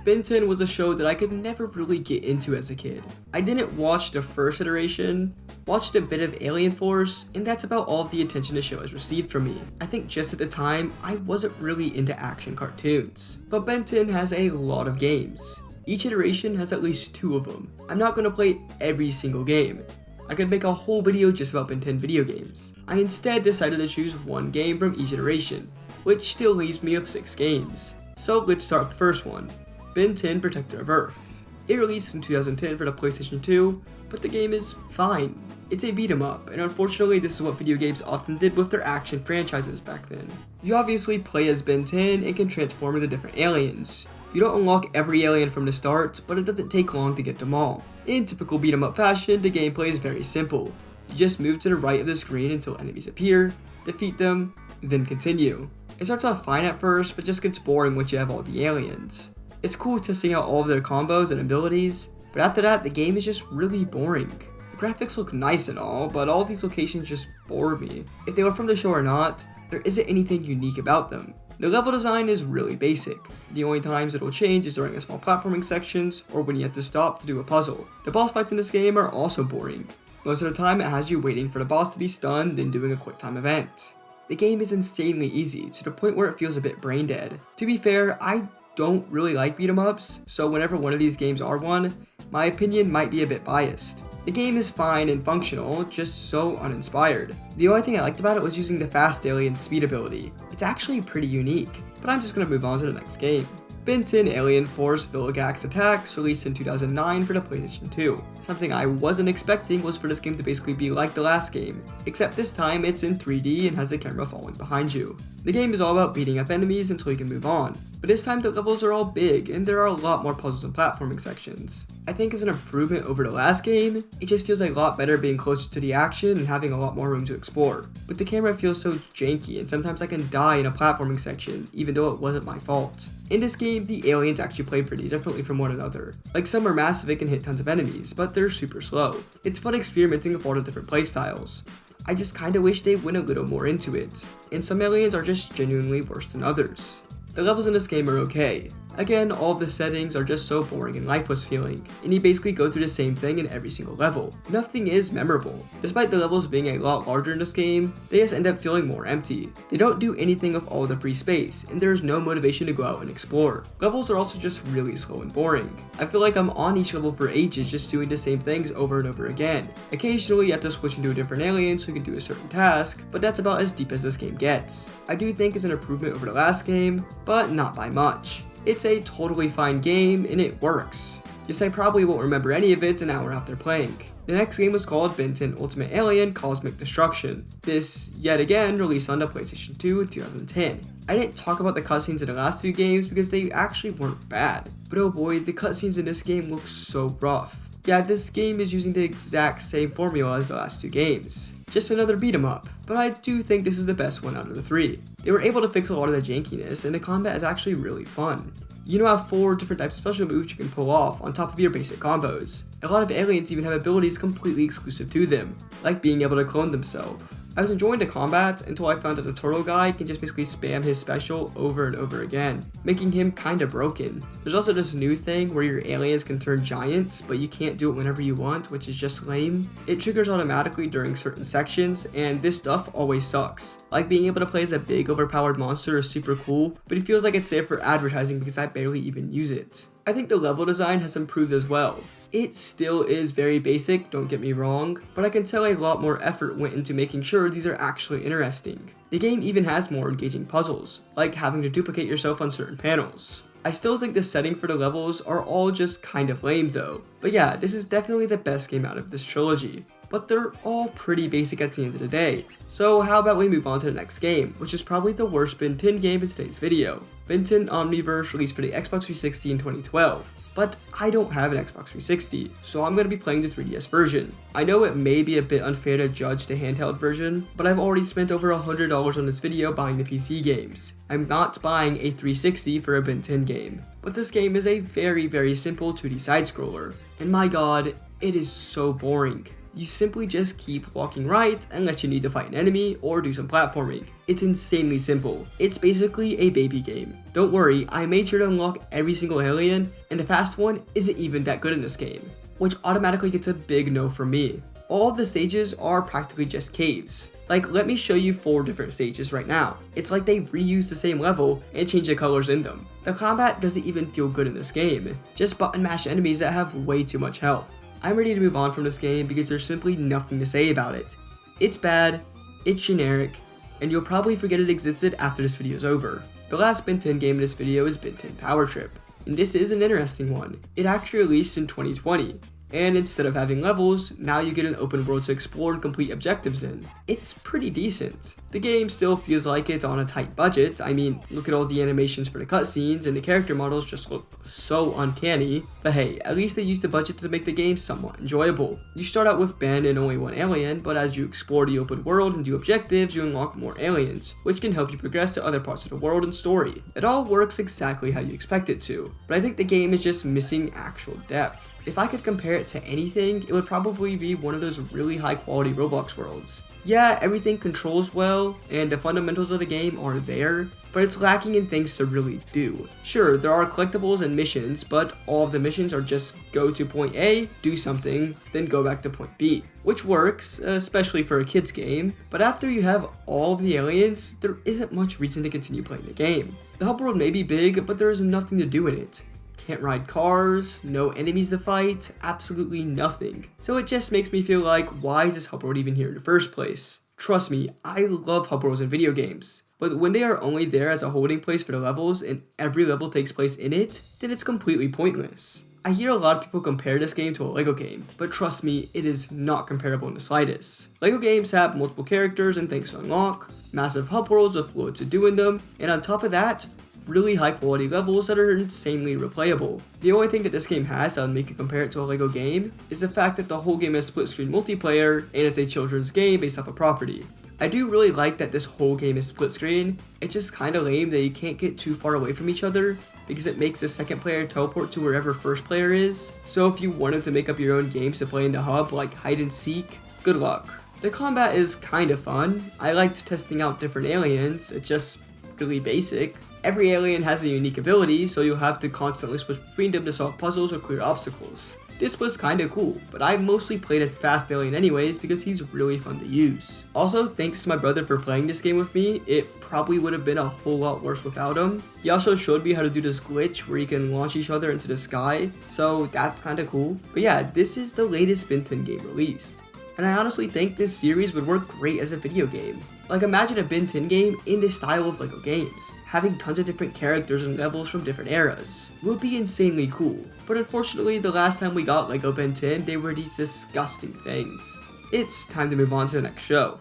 Ben 10 was a show that I could never really get into as a kid. I didn't watch the first iteration, watched a bit of Alien Force, and that's about all of the attention the show has received from me. I think just at the time, I wasn't really into action cartoons. But Ben 10 has a lot of games. Each iteration has at least 2 of them. I'm not going to play every single game. I could make a whole video just about Ben 10 video games. I instead decided to choose 1 game from each iteration, which still leaves me with 6 games. So let's start with the first one. Ben 10 Protector of Earth. It released in 2010 for the PlayStation 2, but the game is fine. It's a beat 'em up, and unfortunately this is what video games often did with their action franchises back then. You obviously play as Ben 10 and can transform into different aliens. You don't unlock every alien from the start, but it doesn't take long to get them all. In typical beat 'em up fashion, the gameplay is very simple. You just move to the right of the screen until enemies appear, defeat them, then continue. It starts off fine at first, but just gets boring once you have all the aliens. It's cool testing out all of their combos and abilities, but after that, the game is just really boring. The graphics look nice and all, but all of these locations just bore me. If they were from the show or not, there isn't anything unique about them. The level design is really basic. The only times it'll change is during a small platforming sections or when you have to stop to do a puzzle. The boss fights in this game are also boring. Most of the time it has you waiting for the boss to be stunned then doing a quick time event. The game is insanely easy to the point where it feels a bit brain dead. To be fair, I don't really like beat 'em ups, so whenever one of these games are one, my opinion might be a bit biased. The game is fine and functional, just so uninspired. The only thing I liked about it was using the fast alien speed ability. It's actually pretty unique, but I'm just gonna move on to the next game. Ben 10 Alien Force Vilgax Attacks released in 2009 for the PlayStation 2. Something I wasn't expecting was for this game to basically be like the last game, except this time it's in 3D and has the camera following behind you. The game is all about beating up enemies until you can move on, but this time the levels are all big and there are a lot more puzzles and platforming sections. I think as an improvement over the last game, it just feels a lot better being closer to the action and having a lot more room to explore. But the camera feels so janky and sometimes I can die in a platforming section even though it wasn't my fault. In this game, the aliens actually play pretty differently from one another. Like some are massive and can hit tons of enemies, but they're super slow. It's fun experimenting with all the different playstyles. I just kinda wish they went a little more into it, and some aliens are just genuinely worse than others. The levels in this game are okay. Again, all of the settings are just so boring and lifeless feeling, and you basically go through the same thing in every single level. Nothing is memorable. Despite the levels being a lot larger in this game, they just end up feeling more empty. They don't do anything with all the free space, and there is no motivation to go out and explore. Levels are also just really slow and boring. I feel like I'm on each level for ages just doing the same things over and over again. Occasionally you have to switch into a different alien so you can do a certain task, but that's about as deep as this game gets. I do think it's an improvement over the last game, but not by much. It's a totally fine game and it works. Just I probably won't remember any of it an hour after playing. The next game was called Ben 10 Ultimate Alien Cosmic Destruction. This, yet again, released on the PlayStation 2 in 2010. I didn't talk about the cutscenes in the last two games because they actually weren't bad. But oh boy, the cutscenes in this game look so rough. Yeah, this game is using the exact same formula as the last two games. Just another beat 'em up, but I do think this is the best one out of the three. They were able to fix a lot of the jankiness and the combat is actually really fun. You now have 4 different types of special moves you can pull off on top of your basic combos. A lot of aliens even have abilities completely exclusive to them, like being able to clone themselves. I was enjoying the combat until I found that the turtle guy can just basically spam his special over and over again, making him kinda broken. There's also this new thing where your aliens can turn giants, but you can't do it whenever you want, which is just lame. It triggers automatically during certain sections, and this stuff always sucks. Like being able to play as a big overpowered monster is super cool, but it feels like it's there for advertising because I barely even use it. I think the level design has improved as well. It still is very basic, don't get me wrong, but I can tell a lot more effort went into making sure these are actually interesting. The game even has more engaging puzzles, like having to duplicate yourself on certain panels. I still think the setting for the levels are all just kind of lame though, but yeah, this is definitely the best game out of this trilogy. But they're all pretty basic at the end of the day. So how about we move on to the next game, which is probably the worst Ben 10 game in today's video. Ben 10 Omniverse released for the Xbox 360 in 2012. But I don't have an Xbox 360, so I'm going to be playing the 3DS version. I know it may be a bit unfair to judge the handheld version, but I've already spent over $100 on this video buying the PC games. I'm not buying a 360 for a Ben 10 game. But this game is a very simple 2D side-scroller, and my god, it is so boring. You simply just keep walking right unless you need to fight an enemy or do some platforming. It's insanely simple. It's basically a baby game. Don't worry, I made sure to unlock every single alien, and the fast one isn't even that good in this game, which automatically gets a big no from me. All of the stages are practically just caves. Like, let me show you 4 different stages right now. It's like they reused the same level and changed the colors in them. The combat doesn't even feel good in this game. Just button mash enemies that have way too much health. I'm ready to move on from this game because there's simply nothing to say about it. It's bad, it's generic, and you'll probably forget it existed after this video is over. The last Ben 10 game in this video is Ben 10 Power Trip, and this is an interesting one. It actually released in 2020, and instead of having levels, now you get an open world to explore and complete objectives in. It's pretty decent. The game still feels like it's on a tight budget. I mean, look at all the animations for the cutscenes, and the character models just look so uncanny. But hey, at least they used the budget to make the game somewhat enjoyable. You start out with Ben and only one alien, but as you explore the open world and do objectives, you unlock more aliens, which can help you progress to other parts of the world and story. It all works exactly how you expect it to, but I think the game is just missing actual depth. If I could compare it to anything, it would probably be one of those really high quality Roblox worlds. Yeah, everything controls well, and the fundamentals of the game are there, but it's lacking in things to really do. Sure, there are collectibles and missions, but all of the missions are just go to point A, do something, then go back to point B. Which works, especially for a kid's game, but after you have all of the aliens, there isn't much reason to continue playing the game. The hub world may be big, but there is nothing to do in it. Can't ride cars, no enemies to fight, absolutely nothing. So it just makes me feel like, why is this hub world even here in the first place? Trust me, I love hub worlds in video games, but when they are only there as a holding place for the levels and every level takes place in it, then it's completely pointless. I hear a lot of people compare this game to a LEGO game, but trust me, it is not comparable in the slightest. LEGO games have multiple characters and things to unlock, massive hub worlds with loads to do in them, and on top of that, really high quality levels that are insanely replayable. The only thing that this game has that would make you compare it to a LEGO game is the fact that the whole game is split screen multiplayer and it's a children's game based off a property. I do really like that this whole game is split screen. It's just kinda lame that you can't get too far away from each other because it makes the second player teleport to wherever first player is. So if you wanted to make up your own games to play in the hub like hide and seek, good luck. The combat is kinda fun. I liked testing out different aliens, it's just really basic. Every alien has a unique ability, so you'll have to constantly switch between them to solve puzzles or clear obstacles. This was kinda cool, but I mostly played as Fast Alien anyways because he's really fun to use. Also, thanks to my brother for playing this game with me, it probably would have been a whole lot worse without him. He also showed me how to do this glitch where you can launch each other into the sky, so that's kinda cool. But yeah, this is the latest Ben 10 game released. And I honestly think this series would work great as a video game. Like, imagine a Ben 10 game in the style of LEGO games, having tons of different characters and levels from different eras. It would be insanely cool, but unfortunately the last time we got LEGO Ben 10, they were these disgusting things. It's time to move on to the next show.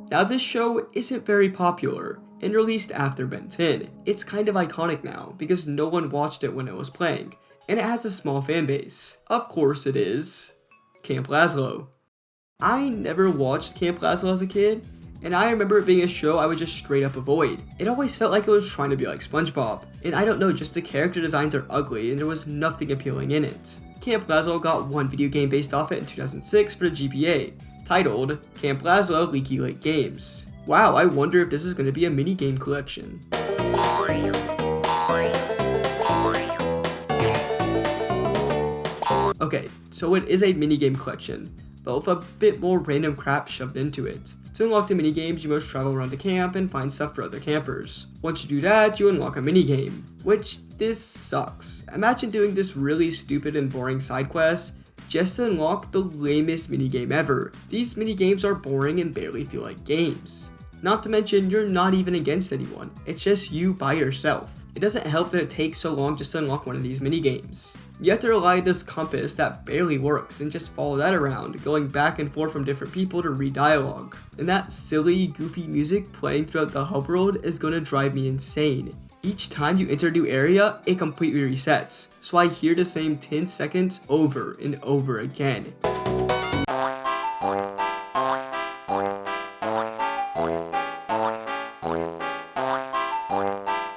Now this show isn't very popular, and released after Ben 10. It's kind of iconic now, because no one watched it when it was playing, and it has a small fan base. Of course it is Camp Lazlo. I never watched Camp Lazlo as a kid, and I remember it being a show I would just straight up avoid. It always felt like it was trying to be like SpongeBob, and I don't know, just the character designs are ugly and there was nothing appealing in it. Camp Lazlo got one video game based off it in 2006 for the GBA, titled Camp Lazlo Leaky Lake Games. Wow, I wonder if this is going to be a minigame collection. Okay, so it is a minigame collection, but with a bit more random crap shoved into it. To unlock the minigames, you must travel around the camp and find stuff for other campers. Once you do that, you unlock a minigame, which this sucks. Imagine doing this really stupid and boring side quest just to unlock the lamest minigame ever. These minigames are boring and barely feel like games. Not to mention, you're not even against anyone, it's just you by yourself. It doesn't help that it takes so long just to unlock one of these minigames. You have to rely on this compass that barely works and just follow that around, going back and forth from different people to read dialogue. And that silly, goofy music playing throughout the hub world is gonna drive me insane. Each time you enter a new area, it completely resets, so I hear the same 10 seconds over and over again.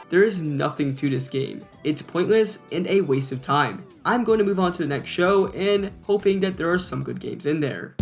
There is nothing to this game. It's pointless and a waste of time. I'm going to move on to the next show and hoping that there are some good games in there.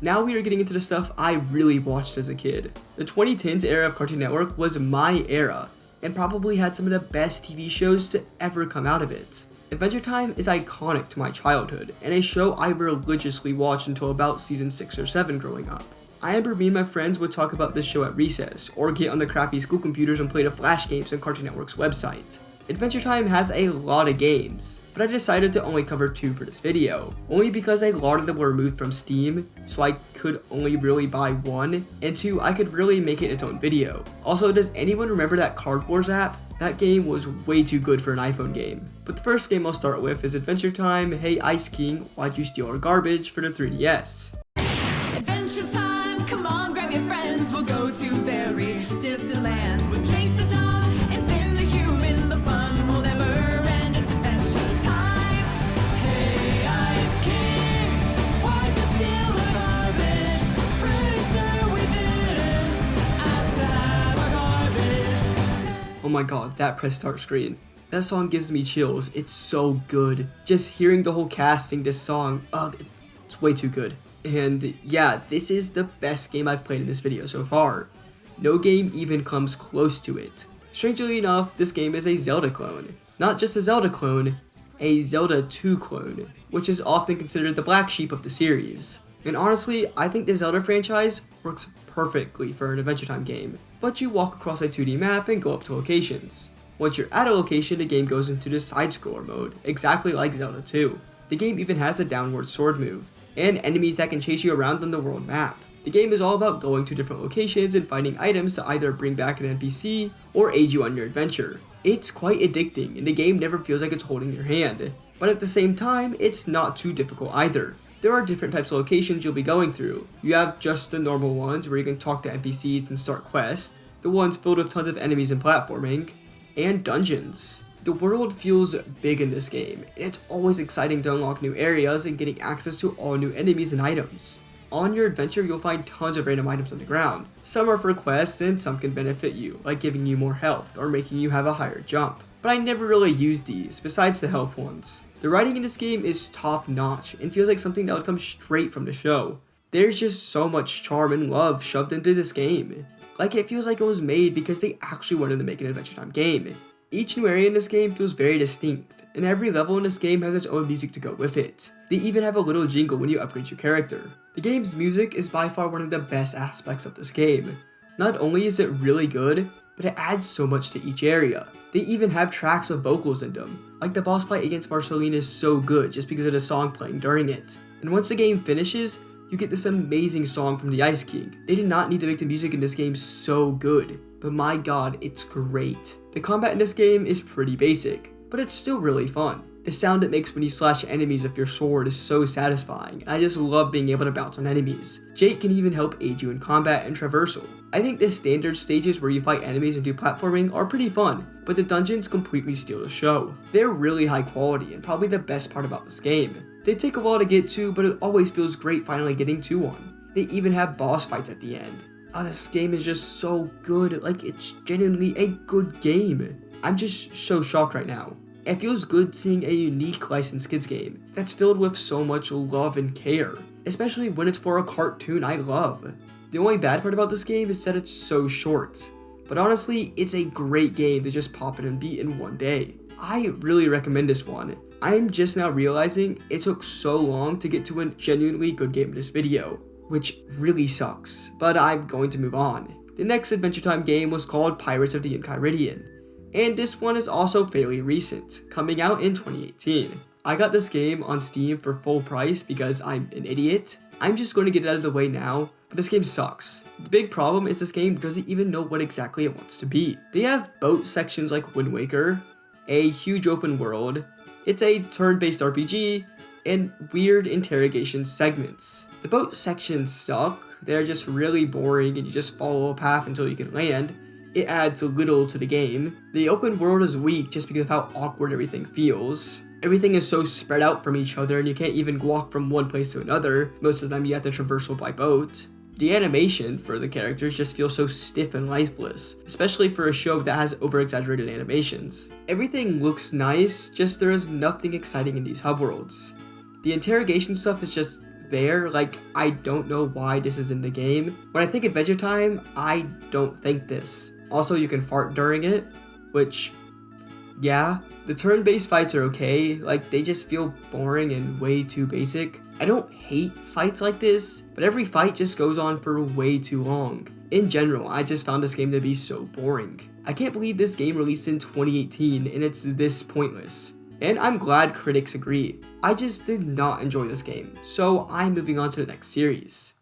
Now we are getting into the stuff I really watched as a kid. The 2010s era of Cartoon Network was my era, and probably had some of the best TV shows to ever come out of it. Adventure Time is iconic to my childhood, and a show I religiously watched until about season 6 or 7 growing up. I remember me and my friends would talk about this show at recess, or get on the crappy school computers and play the Flash games on Cartoon Network's website. Adventure Time has a lot of games, but I decided to only cover 2 for this video, only because a lot of them were removed from Steam, so I could only really buy 1, and 2, I could really make it its own video. Also, does anyone remember that Card Wars app? That game was way too good for an iPhone game. But the first game I'll start with is Adventure Time, Hey Ice King, Why'd You Steal Our Garbage for the 3DS. Adventure time, come on, grab your friends, we'll go to very distant lands. We'll take the dog and then the human, the fun will never end. It's adventure time. Hey, Ice King, why'd you steal our garbage? Pretty sure we didn't. I stole our garbage. Oh my god, that press start screen. That song gives me chills, it's so good. Just hearing the whole cast sing this song, it's way too good. And yeah, this is the best game I've played in this video so far. No game even comes close to it. Strangely enough, this game is a Zelda clone. Not just a Zelda clone, a Zelda 2 clone, which is often considered the black sheep of the series. And honestly, I think the Zelda franchise works perfectly for an Adventure Time game. But you walk across a 2D map and go up to locations. Once you're at a location, the game goes into the side-scroller mode, exactly like Zelda 2. The game even has a downward sword move, and enemies that can chase you around on the world map. The game is all about going to different locations and finding items to either bring back an NPC or aid you on your adventure. It's quite addicting, and the game never feels like it's holding your hand. But at the same time, it's not too difficult either. There are different types of locations you'll be going through. You have just the normal ones where you can talk to NPCs and start quests, the ones filled with tons of enemies and platforming, and dungeons. The world feels big in this game, and it's always exciting to unlock new areas and getting access to all new enemies and items. On your adventure, you'll find tons of random items on the ground. Some are for quests and some can benefit you, like giving you more health or making you have a higher jump. But I never really used these, besides the health ones. The writing in this game is top notch and feels like something that would come straight from the show. There's just so much charm and love shoved into this game. Like, it feels like it was made because they actually wanted to make an Adventure Time game. Each new area in this game feels very distinct, and every level in this game has its own music to go with it. They even have a little jingle when you upgrade your character. The game's music is by far one of the best aspects of this game. Not only is it really good, but it adds so much to each area. They even have tracks with vocals in them, like the boss fight against Marceline is so good just because of the song playing during it. And once the game finishes, you get this amazing song from the Ice King. They did not need to make the music in this game so good, but my god, it's great. The combat in this game is pretty basic, but it's still really fun. The sound it makes when you slash enemies with your sword is so satisfying, and I just love being able to bounce on enemies. Jake can even help aid you in combat and traversal. I think the standard stages where you fight enemies and do platforming are pretty fun, but the dungeons completely steal the show. They're really high quality and probably the best part about this game. They take a while to get to, but it always feels great finally getting to one. They even have boss fights at the end. Oh, this game is just so good, like it's genuinely a good game. I'm just so shocked right now. It feels good seeing a unique licensed kids game that's filled with so much love and care, especially when it's for a cartoon I love. The only bad part about this game is that it's so short, but honestly, it's a great game to just pop in and beat in one day. I really recommend this one. I'm just now realizing it took so long to get to a genuinely good game in this video, which really sucks, but I'm going to move on. The next Adventure Time game was called Pirates of the Enchiridion, and this one is also fairly recent, coming out in 2018. I got this game on Steam for full price because I'm an idiot. I'm just going to get it out of the way now, but this game sucks. The big problem is this game doesn't even know what exactly it wants to be. They have boat sections like Wind Waker, a huge open world, it's a turn-based RPG, and weird interrogation segments. The boat sections suck, they're just really boring and you just follow a path until you can land. It adds little to the game. The open world is weak just because of how awkward everything feels. Everything is so spread out from each other and you can't even walk from one place to another. Most of the time you have to traversal by boat. The animation for the characters just feels so stiff and lifeless, especially for a show that has over-exaggerated animations. Everything looks nice, just there is nothing exciting in these hub worlds. The interrogation stuff is just there, like I don't know why this is in the game. When I think Adventure Time, I don't think this. Also, you can fart during it, which, yeah. The turn-based fights are okay, like they just feel boring and way too basic. I don't hate fights like this, but every fight just goes on for way too long. In general, I just found this game to be so boring. I can't believe this game released in 2018 and it's this pointless. And I'm glad critics agree. I just did not enjoy this game, so I'm moving on to the next series.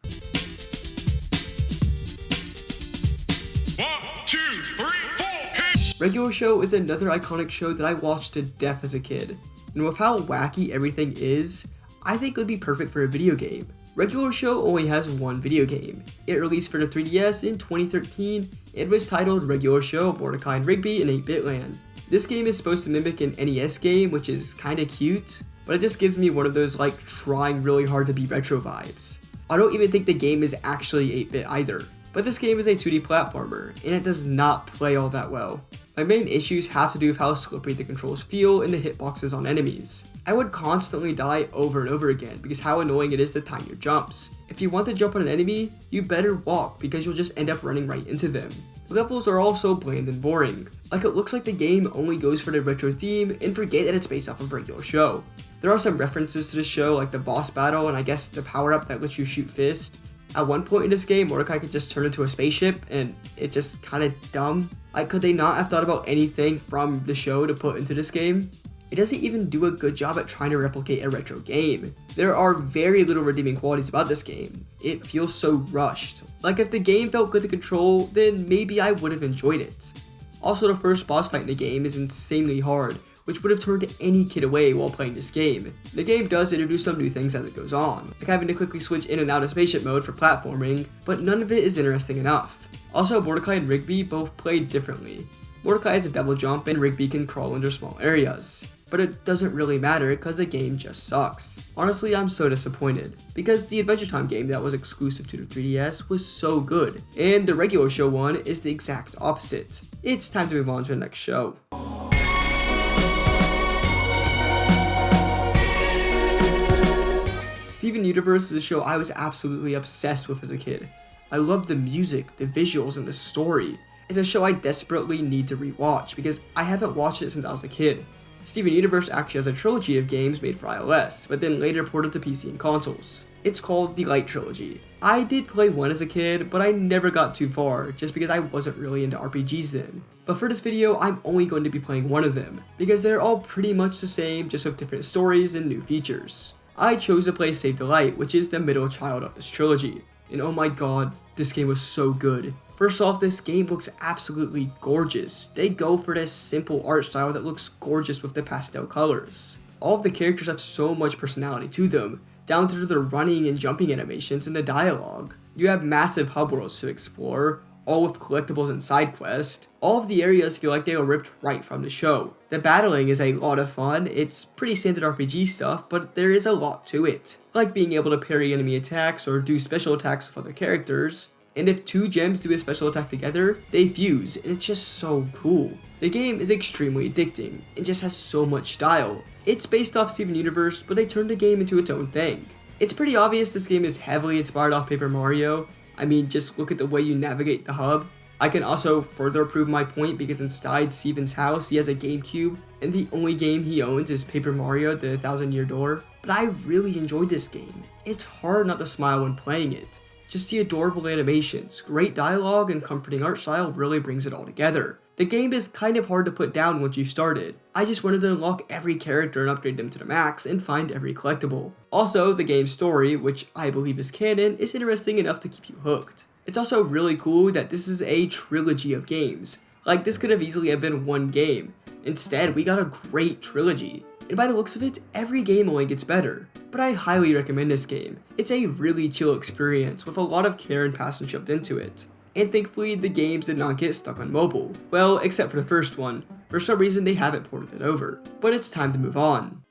1, 2, 3, 4, hit! Regular Show is another iconic show that I watched to death as a kid, and with how wacky everything is, I think it would be perfect for a video game. Regular Show only has one video game. It released for the 3DS in 2013 and was titled Regular Show, Mordecai and Rigby in 8-Bit Land. This game is supposed to mimic an NES game, which is kinda cute, but it just gives me one of those like trying really hard to be retro vibes. I don't even think the game is actually 8-bit either, but this game is a 2D platformer, and it does not play all that well. My main issues have to do with how slippery the controls feel and the hitboxes on enemies. I would constantly die over and over again because how annoying it is to time your jumps. If you want to jump on an enemy, you better walk because you'll just end up running right into them. The levels are also bland and boring. Like it looks like the game only goes for the retro theme and forget that it's based off of Regular Show. There are some references to the show like the boss battle and I guess the power up that lets you shoot fist. At one point in this game, Mordecai could just turn into a spaceship, and it's just kinda dumb. Like, could they not have thought about anything from the show to put into this game? It doesn't even do a good job at trying to replicate a retro game. There are very little redeeming qualities about this game. It feels so rushed. Like, if the game felt good to control, then maybe I would have enjoyed it. Also, the first boss fight in the game is insanely hard, which would have turned any kid away while playing this game. The game does introduce some new things as it goes on, like having to quickly switch in and out of spaceship mode for platforming, but none of it is interesting enough. Also, Mordecai and Rigby both played differently. Mordecai has a double jump and Rigby can crawl under small areas, but it doesn't really matter because the game just sucks. Honestly, I'm so disappointed, because the Adventure Time game that was exclusive to the 3DS was so good, and the Regular Show one is the exact opposite. It's time to move on to the next show. Steven Universe is a show I was absolutely obsessed with as a kid. I loved the music, the visuals, and the story. It's a show I desperately need to rewatch because I haven't watched it since I was a kid. Steven Universe actually has a trilogy of games made for iOS, but then later ported to PC and consoles. It's called the Light Trilogy. I did play one as a kid, but I never got too far, just because I wasn't really into RPGs then. But for this video, I'm only going to be playing one of them, because they're all pretty much the same, just with different stories and new features. I chose to play Save the Light, which is the middle child of this trilogy. And oh my god, this game was so good. First off, this game looks absolutely gorgeous. They go for this simple art style that looks gorgeous with the pastel colors. All of the characters have so much personality to them, down to their running and jumping animations and the dialogue. You have massive hub worlds to explore, all with collectibles and side quests. All of the areas feel like they were ripped right from the show. The battling is a lot of fun. It's pretty standard RPG stuff, but there is a lot to it, like being able to parry enemy attacks or do special attacks with other characters. And if two gems do a special attack together, they fuse, and it's just so cool. The game is extremely addicting, and just has so much style. It's based off Steven Universe, but they turned the game into its own thing. It's pretty obvious this game is heavily inspired off Paper Mario. I mean, just look at the way you navigate the hub. I can also further prove my point because inside Steven's house he has a GameCube, and the only game he owns is Paper Mario: The Thousand Year Door. But I really enjoyed this game. It's hard not to smile when playing it. Just the adorable animations, great dialogue, and comforting art style really brings it all together. The game is kind of hard to put down once you started. I just wanted to unlock every character and upgrade them to the max and find every collectible. Also, the game's story, which I believe is canon, is interesting enough to keep you hooked. It's also really cool that this is a trilogy of games. Like, this could have easily have been one game. Instead, we got a great trilogy. And by the looks of it, every game only gets better. But I highly recommend this game. It's a really chill experience with a lot of care and passion shoved into it. And thankfully, the games did not get stuck on mobile. Well, except for the first one. For some reason, they haven't ported it over. But it's time to move on.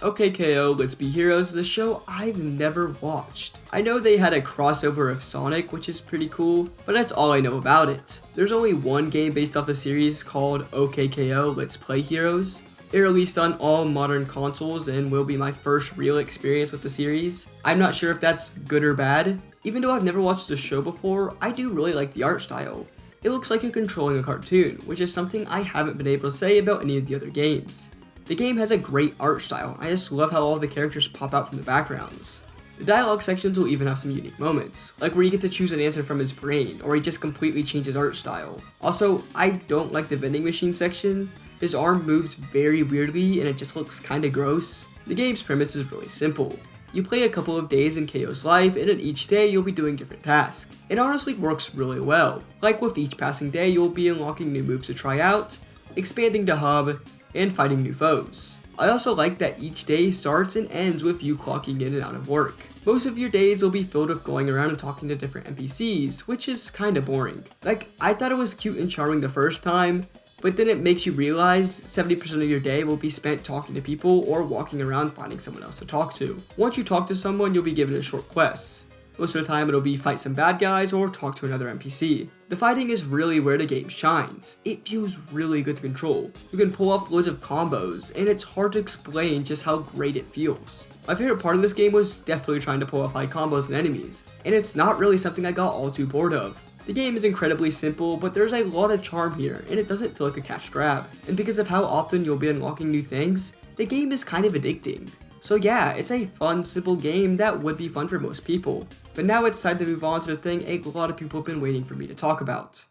OK KO Let's Be Heroes is a show I've never watched. I know they had a crossover of Sonic, which is pretty cool, but that's all I know about it. There's only one game based off the series called OK KO Let's Play Heroes. It released on all modern consoles and will be my first real experience with the series. I'm not sure if that's good or bad. Even though I've never watched the show before, I do really like the art style. It looks like you're controlling a cartoon, which is something I haven't been able to say about any of the other games. The game has a great art style. I just love how all the characters pop out from the backgrounds. The dialogue sections will even have some unique moments, like where you get to choose an answer from his brain, or he just completely changes art style. Also, I don't like the vending machine section. His arm moves very weirdly and it just looks kinda gross. The game's premise is really simple. You play a couple of days in KO's life, and in each day you'll be doing different tasks. It honestly works really well. Like with each passing day, you'll be unlocking new moves to try out, expanding the hub, and fighting new foes. I also like that each day starts and ends with you clocking in and out of work. Most of your days will be filled with going around and talking to different NPCs, which is kinda boring. Like, I thought it was cute and charming the first time, but then it makes you realize 70% of your day will be spent talking to people or walking around finding someone else to talk to. Once you talk to someone, you'll be given a short quest. Most of the time it'll be fight some bad guys or talk to another NPC. The fighting is really where the game shines. It feels really good to control. You can pull off loads of combos, and it's hard to explain just how great it feels. My favorite part of this game was definitely trying to pull off high combos and enemies, and it's not really something I got all too bored of. The game is incredibly simple, but there's a lot of charm here, and it doesn't feel like a cash grab. And because of how often you'll be unlocking new things, the game is kind of addicting. So yeah, it's a fun, simple game that would be fun for most people. But now it's time to move on to the thing a lot of people have been waiting for me to talk about.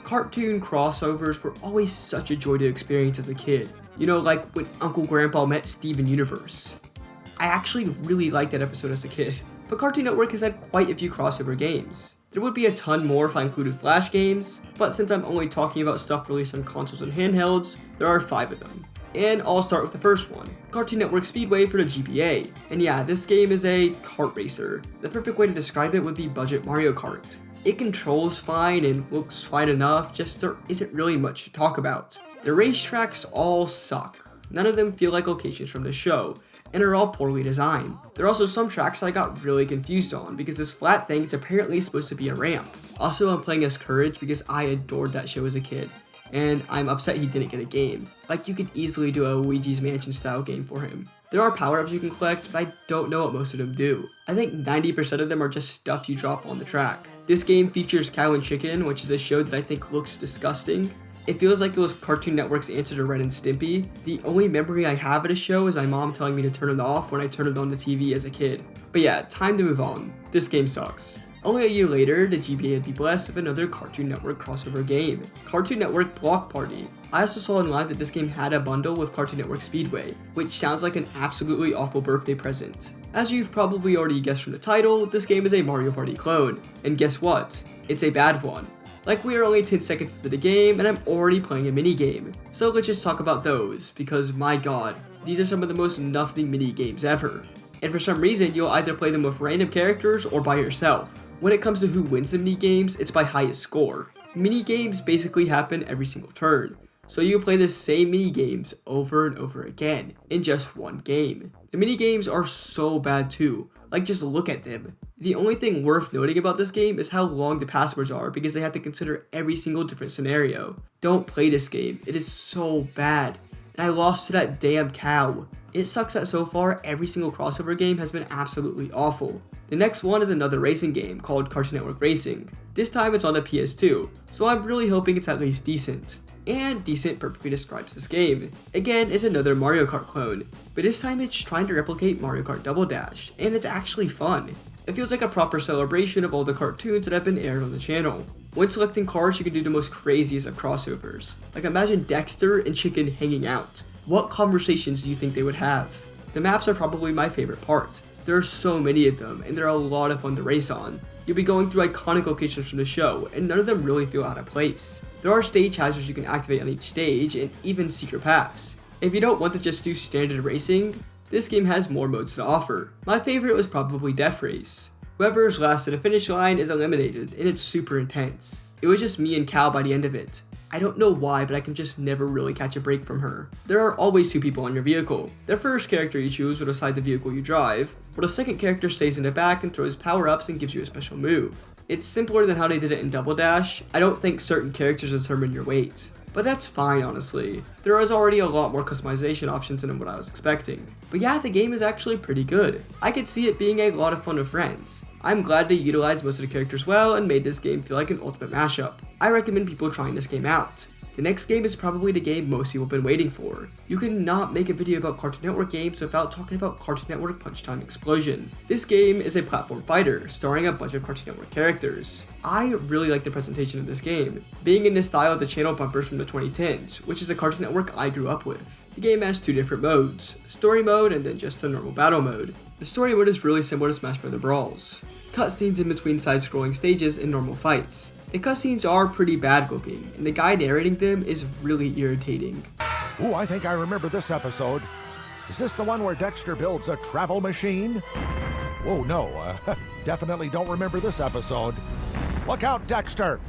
Cartoon crossovers were always such a joy to experience as a kid. You know, like when Uncle Grandpa met Steven Universe. I actually really liked that episode as a kid, but Cartoon Network has had quite a few crossover games. There would be a ton more if I included Flash games, but since I'm only talking about stuff released on consoles and handhelds, there are 5 of them. And I'll start with the first one, Cartoon Network Speedway for the GBA. And yeah, this game is a kart racer. The perfect way to describe it would be budget Mario Kart. It controls fine and looks fine enough, just there isn't really much to talk about. The racetracks all suck. None of them feel like locations from the show. and are all poorly designed. There are also some tracks that I got really confused on because this flat thing is apparently supposed to be a ramp. Also, I'm playing as Courage because I adored that show as a kid, and I'm upset he didn't get a game. Like, you could easily do a Luigi's Mansion style game for him. There are power-ups you can collect, but I don't know what most of them do. I think 90% of them are just stuff you drop on the track. This game features Cow and Chicken, which is a show that I think looks disgusting. It feels like it was Cartoon Network's answer to Ren and Stimpy. The only memory I have of the show is my mom telling me to turn it off when I turned it on the TV as a kid. But yeah, time to move on. This game sucks. Only a year later, the GBA would be blessed with another Cartoon Network crossover game, Cartoon Network Block Party. I also saw online that this game had a bundle with Cartoon Network Speedway, which sounds like an absolutely awful birthday present. As you've probably already guessed from the title, this game is a Mario Party clone, and guess what? It's a bad one. Like, we are only 10 seconds into the game, and I'm already playing a minigame. So let's just talk about those, because my god, these are some of the most nothing minigames ever. And for some reason, you'll either play them with random characters or by yourself. When it comes to who wins the minigames, it's by highest score. Minigames basically happen every single turn, so you play the same minigames over and over again in just one game. The minigames are so bad too, like just look at them. The only thing worth noting about this game is how long the passwords are because they have to consider every single different scenario. Don't play this game, it is so bad. And I lost to that damn cow. It sucks that so far every single crossover game has been absolutely awful. The next one is another racing game called Cartoon Network Racing. This time it's on the PS2, so I'm really hoping it's at least decent. And decent perfectly describes this game. Again, it's another Mario Kart clone, but this time it's trying to replicate Mario Kart Double Dash, and it's actually fun. It feels like a proper celebration of all the cartoons that have been aired on the channel. When selecting cars, you can do the most craziest of crossovers. Like, imagine Dexter and Chicken hanging out. What conversations do you think they would have? The maps are probably my favorite part. There are so many of them, and they're a lot of fun to race on. You'll be going through iconic locations from the show, and none of them really feel out of place. There are stage hazards you can activate on each stage, and even secret paths. If you don't want to just do standard racing, this game has more modes to offer. My favorite was probably Death Race. Whoever is last to the finish line is eliminated, and it's super intense. It was just me and Cal by the end of it. I don't know why, but I can just never really catch a break from her. There are always two people on your vehicle. The first character you choose will decide the vehicle you drive, while the second character stays in the back and throws power-ups and gives you a special move. It's simpler than how they did it in Double Dash. I don't think certain characters determine your weight, but that's fine honestly. There is already a lot more customization options than what I was expecting. But yeah, the game is actually pretty good. I could see it being a lot of fun with friends. I'm glad they utilized most of the characters well and made this game feel like an ultimate mashup. I recommend people trying this game out. The next game is probably the game most people have been waiting for. You cannot make a video about Cartoon Network games without talking about Cartoon Network Punch Time Explosion. This game is a platform fighter, starring a bunch of Cartoon Network characters. I really like the presentation of this game, being in the style of the channel bumpers from the 2010s, which is a Cartoon Network I grew up with. The game has two different modes, story mode and then just the normal battle mode. The story mode is really similar to Smash Bros. Brawls. Cutscenes in between side-scrolling stages and normal fights. The cutscenes are pretty bad looking, and the guy narrating them is really irritating. Ooh, I think I remember this episode. Is this the one where Dexter builds a travel machine? Oh no, definitely don't remember this episode. Look out, Dexter!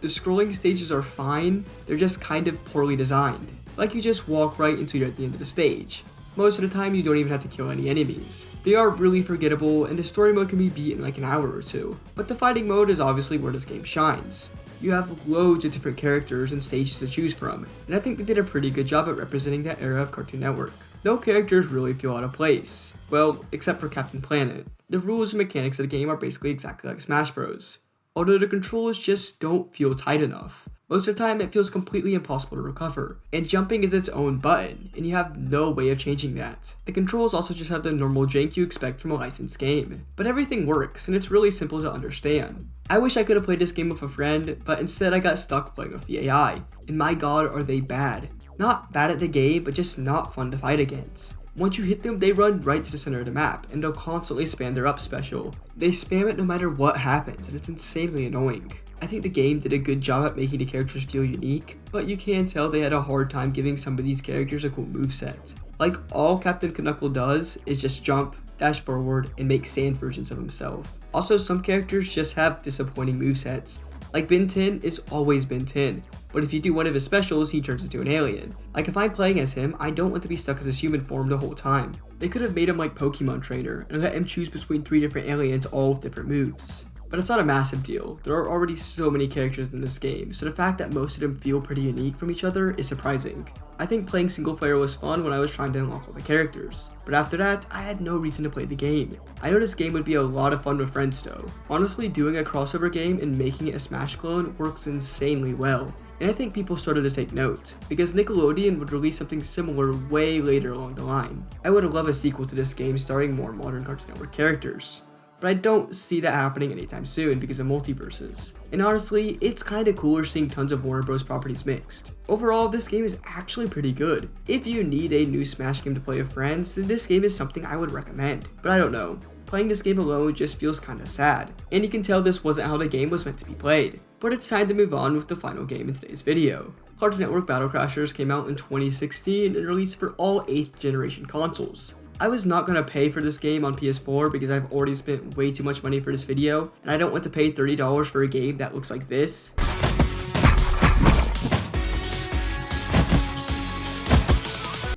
The scrolling stages are fine, they're just kind of poorly designed. Like you just walk right until you're at the end of the stage. Most of the time you don't even have to kill any enemies. They are really forgettable and the story mode can be beat in like an hour or two. But the fighting mode is obviously where this game shines. You have loads of different characters and stages to choose from, and I think they did a pretty good job at representing that era of Cartoon Network. No characters really feel out of place. Well, except for Captain Planet. The rules and mechanics of the game are basically exactly like Smash Bros. Although the controls just don't feel tight enough. Most of the time it feels completely impossible to recover, and jumping is its own button, and you have no way of changing that. The controls also just have the normal jank you expect from a licensed game, but everything works and it's really simple to understand. I wish I could have played this game with a friend, but instead I got stuck playing with the AI, and my god are they bad. Not bad at the game, but just not fun to fight against. Once you hit them, they run right to the center of the map, and they'll constantly spam their up special. They spam it no matter what happens, and it's insanely annoying. I think the game did a good job at making the characters feel unique, but you can tell they had a hard time giving some of these characters a cool moveset. Like, all Captain Knuckle does is just jump, dash forward, and make sand versions of himself. Also, some characters just have disappointing movesets. Like Ben 10 is always Ben 10, but if you do one of his specials, he turns into an alien. Like if I'm playing as him, I don't want to be stuck as his human form the whole time. They could have made him like Pokemon Trainer and let him choose between 3 different aliens all with different moves. But it's not a massive deal. There are already so many characters in this game, so the fact that most of them feel pretty unique from each other is surprising. I think playing single player was fun when I was trying to unlock all the characters, but after that, I had no reason to play the game. I know this game would be a lot of fun with friends though. Honestly, doing a crossover game and making it a Smash clone works insanely well. And I think people started to take note, because Nickelodeon would release something similar way later along the line. I would love a sequel to this game starring more modern Cartoon Network characters. But I don't see that happening anytime soon because of multiverses. And honestly, it's kinda cooler seeing tons of Warner Bros. Properties mixed. Overall, this game is actually pretty good. If you need a new Smash game to play with friends, then this game is something I would recommend. But I don't know, playing this game alone just feels kinda sad. And you can tell this wasn't how the game was meant to be played. But it's time to move on with the final game in today's video. Cartoon Network Battle Crashers came out in 2016 and released for all 8th generation consoles. I was not going to pay for this game on PS4 because I've already spent way too much money for this video, and I don't want to pay $30 for a game that looks like this.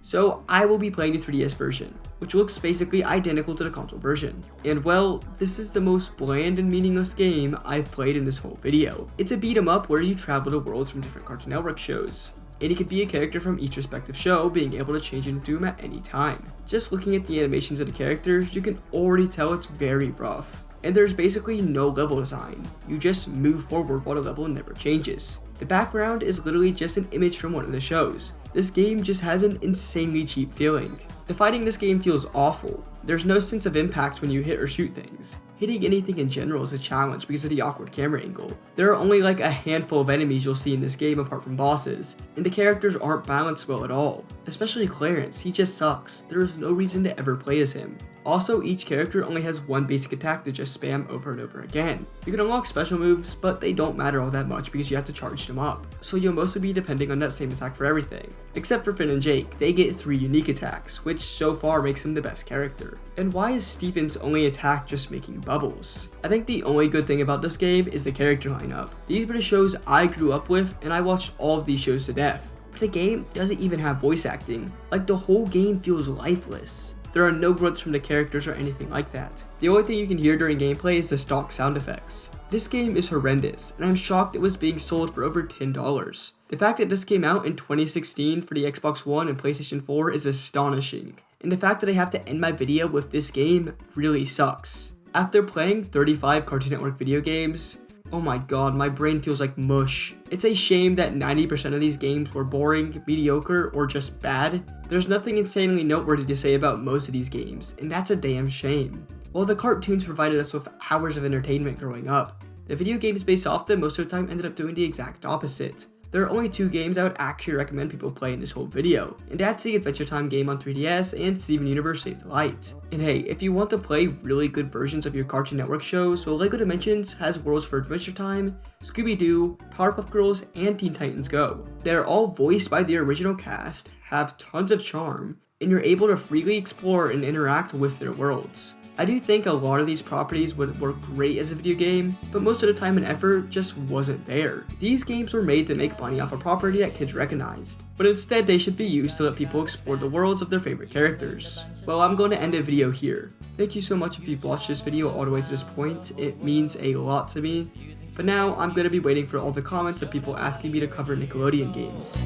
So I will be playing the 3DS version, which looks basically identical to the console version. And well, this is the most bland and meaningless game I've played in this whole video. It's a beat 'em up where you travel to worlds from different Cartoon Network shows. And you could be a character from each respective show, being able to change into them at any time. Just looking at the animations of the characters, you can already tell it's very rough. And there's basically no level design. You just move forward while the level never changes. The background is literally just an image from one of the shows. This game just has an insanely cheap feeling. The fighting in this game feels awful. There's no sense of impact when you hit or shoot things. Hitting anything in general is a challenge because of the awkward camera angle. There are only like a handful of enemies you'll see in this game apart from bosses, and the characters aren't balanced well at all. Especially Clarence, he just sucks. There is no reason to ever play as him. Also, each character only has one basic attack to just spam over and over again. You can unlock special moves, but they don't matter all that much because you have to charge them up. So you'll mostly be depending on that same attack for everything. Except for Finn and Jake, they get 3 unique attacks, which so far makes him the best character. And why is Steven's only attack just making bubbles? I think the only good thing about this game is the character lineup. These were the shows I grew up with, and I watched all of these shows to death. But the game doesn't even have voice acting. Like the whole game feels lifeless. There are no grunts from the characters or anything like that. The only thing you can hear during gameplay is the stock sound effects. This game is horrendous, and I'm shocked it was being sold for over $10. The fact that this came out in 2016 for the Xbox One and PlayStation 4 is astonishing. And the fact that I have to end my video with this game really sucks. After playing 35 Cartoon Network video games, oh my god, my brain feels like mush. It's a shame that 90% of these games were boring, mediocre, or just bad. There's nothing insanely noteworthy to say about most of these games, and that's a damn shame. While the cartoons provided us with hours of entertainment growing up, the video games based off them most of the time ended up doing the exact opposite. There are only 2 games I would actually recommend people play in this whole video, and that's the Adventure Time game on 3DS and Steven Universe Save the Light. And hey, if you want to play really good versions of your Cartoon Network shows, well, LEGO Dimensions has worlds for Adventure Time, Scooby-Doo, Powerpuff Girls, and Teen Titans Go. They're all voiced by the original cast, have tons of charm, and you're able to freely explore and interact with their worlds. I do think a lot of these properties would work great as a video game, but most of the time and effort just wasn't there. These games were made to make money off a property that kids recognized, but instead they should be used to let people explore the worlds of their favorite characters. Well, I'm going to end the video here. Thank you so much if you've watched this video all the way to this point, it means a lot to me. But now I'm going to be waiting for all the comments of people asking me to cover Nickelodeon games.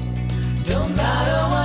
Don't matter what